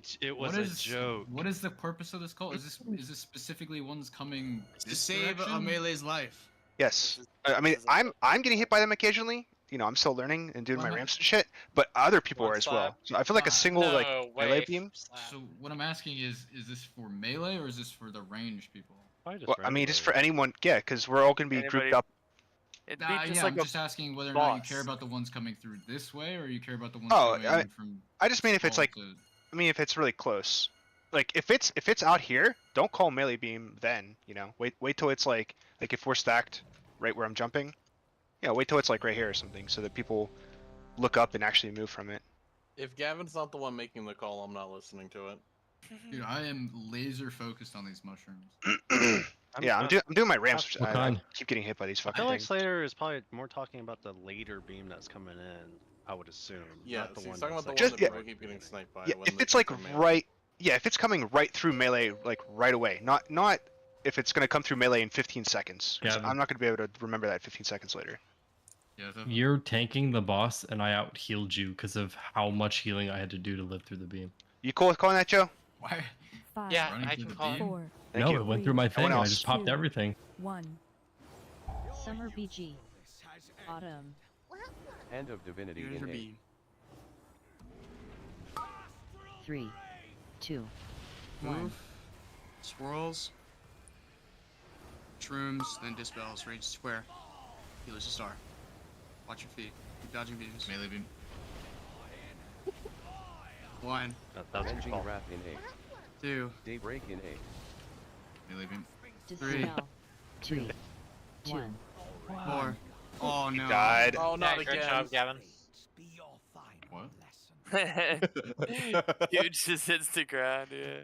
joke. What is the purpose of this call? Is this specifically ones coming To this save a direction? melee's life. Yes. I mean, I'm getting hit by them occasionally. You know, I'm still learning and doing my ramps and shit, but other people are as well. So I feel like a single like melee beam. So what I'm asking is this for melee or is this for the range people? Well, I mean, just for anyone, yeah, because we're all gonna be grouped up. It'd be just Yeah, like I'm a just asking whether or not you care boss. about the ones coming through this way or you care about the ones Oh, going from. I just mean if it's small like, to- I mean if it's really close. Like if it's out here, don't call melee beam then. You know, wait till it's like if we're stacked right where I'm jumping. Yeah, wait till it's like right here or something, so that people look up and actually move from it. If Gavin's not the one making the call, I'm not listening to it. Dude, I am laser focused on these mushrooms. I'm doing my ramps. What I kind? keep getting hit by these I fucking feel like things. Slater is probably more talking about the later beam that's coming in. I would assume. Yeah, not the so one he's talking that's about like the one that yeah. people keep getting sniped by. Yeah, when if they it's come like from melee. right, yeah, if it's coming right through melee, like right away, not if it's gonna come through melee in 15 seconds. 'Cause Gavin. I'm not gonna be able to remember that 15 seconds later. Yeah, You're tanking the boss, and I out healed you because of how much healing I had to do to live through the beam. You cool with calling that, Joe? Why? 5, Yeah, Running I through can the call it. beam? 4, Thank no, you. it went through my No thing, one and I else. just popped 2, everything. 1. Summer BG. Autumn. End of divinity Here's in your A. beam. 3, 2, 1. Move. Swirls. Shrooms, then dispels. Range square. He loses a star. Watch your feet. Keep dodging beams. Melee beam. 1, That was your Avenging call. Wrath in A. 2, Daybreak in A. Melee beam. Dispel. 3, 2, 4. Oh no. Died. Oh, not Great again. job, Gavin. What? Dude just hits the ground, yeah.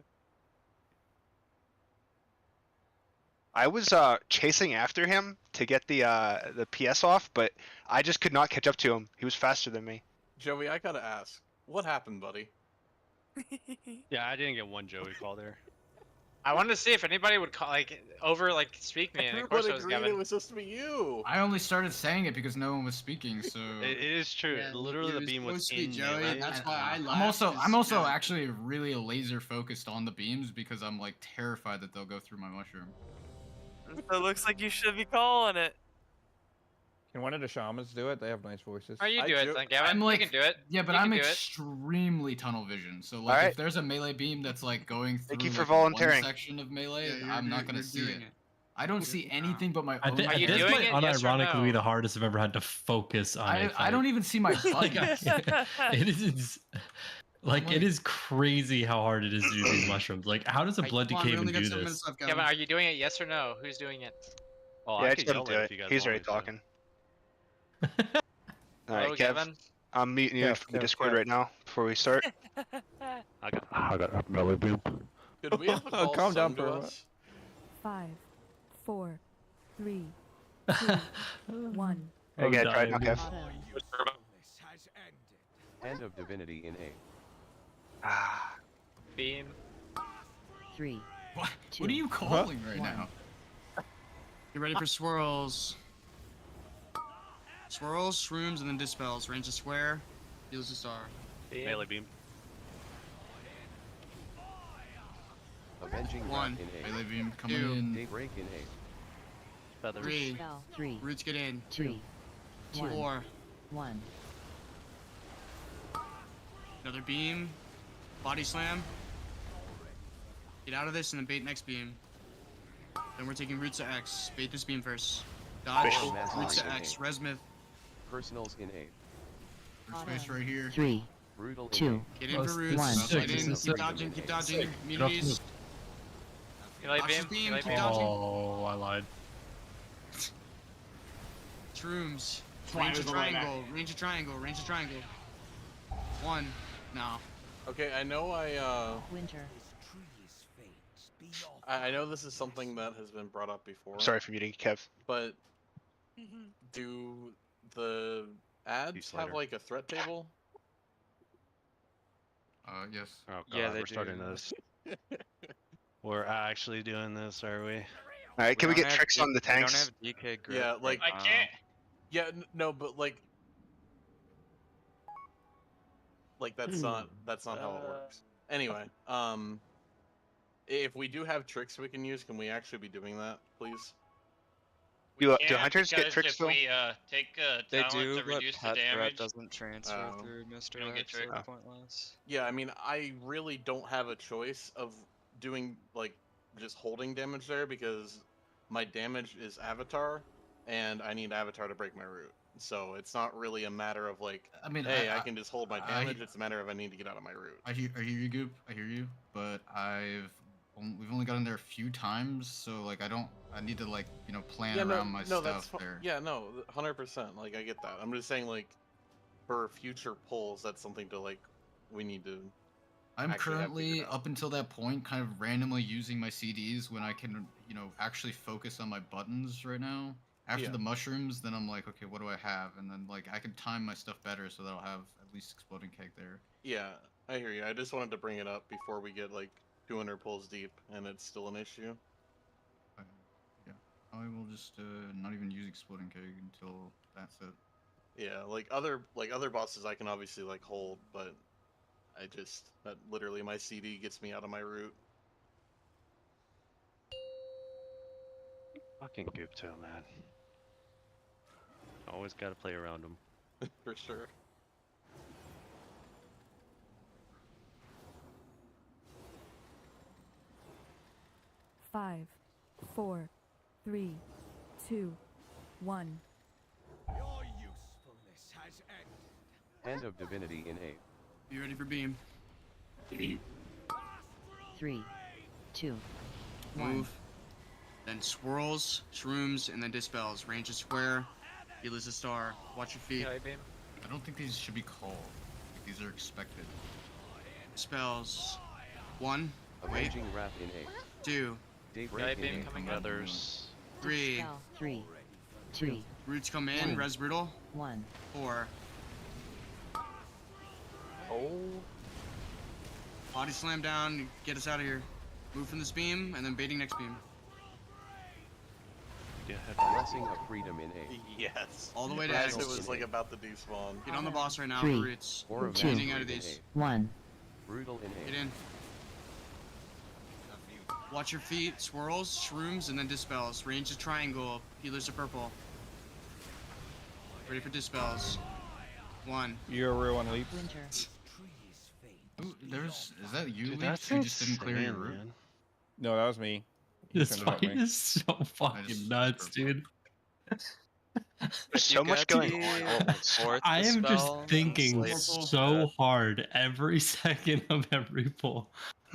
I was chasing after him to get the PS off, but I just could not catch up to him. He was faster than me. Joey, I gotta ask, what happened, buddy? Yeah, I didn't get one Joey call there. I wanted to see if anybody would call, speak me, and of course Everyone it was agreed Gavin. it was supposed to be you. I only started saying it because no one was speaking, so. It is true. Yeah, Literally, it the was beam was supposed to be in Joey, melee. and that's why I laughed. I'm also Yeah. actually really laser focused on the beams because I'm like terrified that they'll go through my mushroom. So it looks like you should be calling it. Can one of the shamans do it? They have nice voices. Or you do it then, Gavin. I'm like, you can do it. Yeah, but You I'm can do it. extremely tunnel vision. So like, Alright. if there's a melee beam that's like going through Thank you for like, volunteering. one section of melee, Yeah, I'm not gonna you're see doing it. I don't see anything but my I own. think Are you this doing might it, yes or unironically no? the hardest I've ever had to focus on. a I fight. don't even see my Like, buttons. it is like it is crazy how hard it is to do these mushrooms. Like, how does a blood Come on, decay we even only got do 7 this? minutes left, Gavin, Gavin. are you doing it? Yes or no? Who's doing it? Oh, Yeah, I I could told him yell to it do if it. you guys He's want already me to. talking. Hello, Alright, Kev. Gavin. I'm muting you Kev, from the Kev, Discord Kev. right now before we start. I got a melee beam. Could we have a call Calm down sung to for a us? 5, 4, 3, 2, 1. Hey, guys, right now, Kev. Autumn. End of divinity in A. Ah, Beam. 3, What? 2, What are you calling right 1. now? Get ready for swirls. Swirls, shrooms, and then dispels. Range a square. Heals a star. Beam. Melee beam. Avenging 1. Wrath in A. Melee beam coming 2. in. Daybreak in A. Feathers. 3. Dispel. 3, Roots get in. 3, 2, 4. 1. Another beam. Body slam. Get out of this and then bait next beam. Then we're taking roots to X. Bait this beam first. Dodge. Visual Roots to mastery. X. Resmith. Personals in A. There's space right here. 3, Brutal in 2, Get in for Plus roots. 1. Get in. Six. Keep dodging. Keep dodging. Get off Immunities. Melee Watch this beam. beam, Melee keep beam. dodging. Oh, I lied. Shrooms. Range a triangle. Range a triangle. Range a triangle. 1. No. Okay, I know Winter. I know this is something that has been brought up before. sorry for muting you, Kev. But do the ads have later. like a threat table? Yes. Oh god, Yeah, they we're starting do. this. We're actually doing this, are we? Alright, can we don't get have tricks on the We don't tanks? have DK grip. Yeah, like right I now. can't. yeah, no, but like Like that's not how it works. Anyway, if we do have tricks we can use, can we actually be doing that, please? Do can't hunters get because tricks if still? we take They talent do, to but reduce the pet threat damage, doesn't transfer through Mr. you don't get X, so tricked. it's pointless. Yeah, I mean, I really don't have a choice of doing like just holding damage there because my damage is Avatar, and I need Avatar to break my root. So it's not really a matter of like, I mean, hey, I can just hold my damage. It's a matter of I need to get out of my root. I hear you, Goop. I hear you, but we've only gotten there a few times, so like I need to like plan around my stuff there. Yeah, no, 100%. Like I get that. I'm just saying like for future polls, that's something to like we need to. I'm actually have currently figured out. up until that point kind of randomly using my CDs when I can actually focus on my buttons right now. After Yeah. the mushrooms, then I'm like, okay, what do I have? And then like I can time my stuff better so that I'll have at least exploding keg there. Yeah, I hear you. I just wanted to bring it up before we get like 200 pulls deep and it's still an issue. Yeah, I will just not even use exploding keg until that's it. Yeah, like other bosses I can obviously like hold, but I just that literally my CD gets me out of my route. Fucking Gupto, man. Always gotta play around him. For sure. Five, 4, 3, 2, 1. Your usefulness has ended. Hand of Divinity in A. Be ready for beam. 3, 2, 1. Move. Then swirls, shrooms, and then dispels. Range is square. Heal is a star. Watch your feet. I don't think these should be called. Like, these are expected. Spells. 1. Wait. Avenging Wrath in A. 2. Daybreak in A. coming Others. 3. Dispel. 3, 2, Roots come in. One. Res brutal. 1. 4. Oh. Body slam down. Get us out of here. Move from this beam, and then baiting next beam. Yeah, Blessing of Freedom in A. Yes. All the way to As X. it was like about to despawn. Get on the boss right now. 3, Roots. Or of Changing out of Mastery in these. 1. Brutal in A. Get in. Watch your feet. Swirls, shrooms, and then dispels. Range is triangle. Healers are purple. Ready for dispels. 1. You're a real one, Leap. Winter. Ooh, is that you, Dude, Leaf? that's Who just didn't clear your insane, route? man. No, that was me. He This turned it up fight me. is so fucking nuts, dude. There's so much going on. I am just thinking Purple. so hard every second of every pull.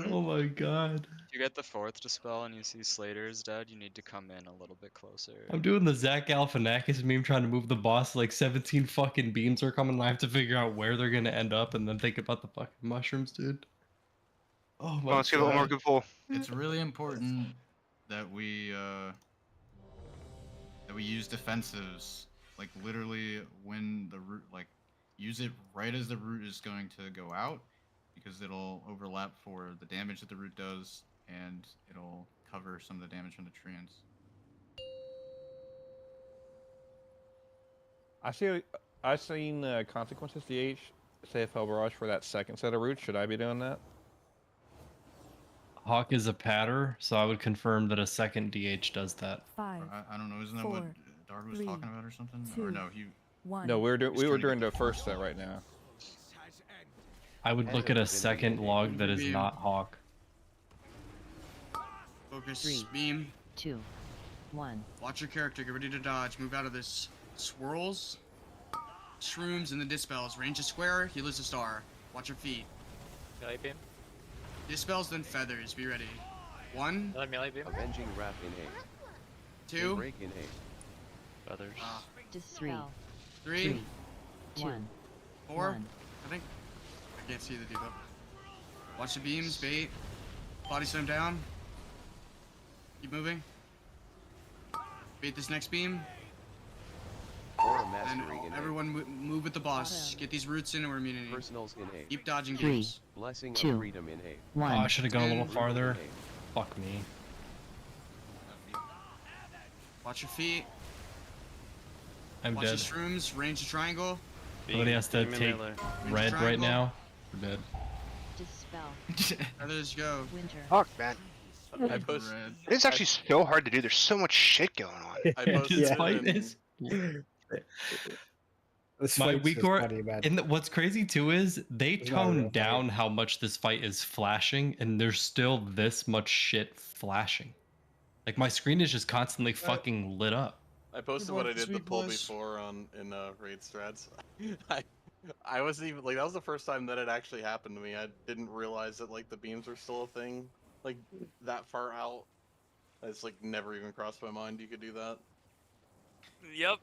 Oh my god. If you get the 4th dispel and you see Slater is dead, you need to come in a little bit closer. I'm doing the Zach Galifianakis meme trying to move the boss, like 17 fucking beams are coming and I have to figure out where they're gonna end up and then think about the fucking mushrooms, dude. Oh my Well, let's give it one more good pull. It's really important that we use defensives. Like literally when the root, like use it right as the root is going to go out, because it'll overlap for the damage that the root does, and it'll cover some of the damage from the treants. I've seen Consequences DH say FL Barrage for that second set of roots. Should I be doing that? Hawk is a patter, so I would confirm that a second DH does that. 5, I don't know, isn't that 4, what Dark was 3, talking about or something? 2, Or no, he 1. No, we were He's trying to doing get the first set right now. I would look at a second log that is not Hawk. Focus. 3, Beam. 2, 1. Watch your character. Get ready to dodge. Move out of this. Swirls. Shrooms and the dispels. Range is square. Heal is a star. Watch your feet. Melee beam. Dispels then feathers. Be ready. 1. Another melee beam. Avenging Wrath in A. 2. Daybreak in A. Others. 3, 3. 1. 4. 1. I think. I can't see the debuff. Watch the beams. Bait. Body slam down. Keep moving. Bait this next beam. Or And Mastery in A. everyone move with the boss. Get these roots in or immunity. Personals in A. Keep dodging 3, games. Blessing 2, of Freedom in A. 1. Oh, I should have gone a little Brutal farther. in A. Fuck me. Watch your feet. I'm Watch dead. the shrooms. Range of triangle. Somebody has to Beam and take melee. red right triangle. now. We're dead. Dispel. Others go. Winter. Fuck, man. I post. It's actually so hard to do. There's so much shit going on. I posted This it fight in- is. This My fight's weak just or funny, man. and what's crazy too is they It's not a real toned fight. down how much this fight is flashing, and there's still this much shit flashing. Like my screen is just constantly fucking lit up. I posted what I did the pull before in raid strats. I wasn't even like that was the first time that it actually happened to me. I didn't realize that like the beams were still a thing, like that far out. It's like never even crossed my mind you could do that. Yep.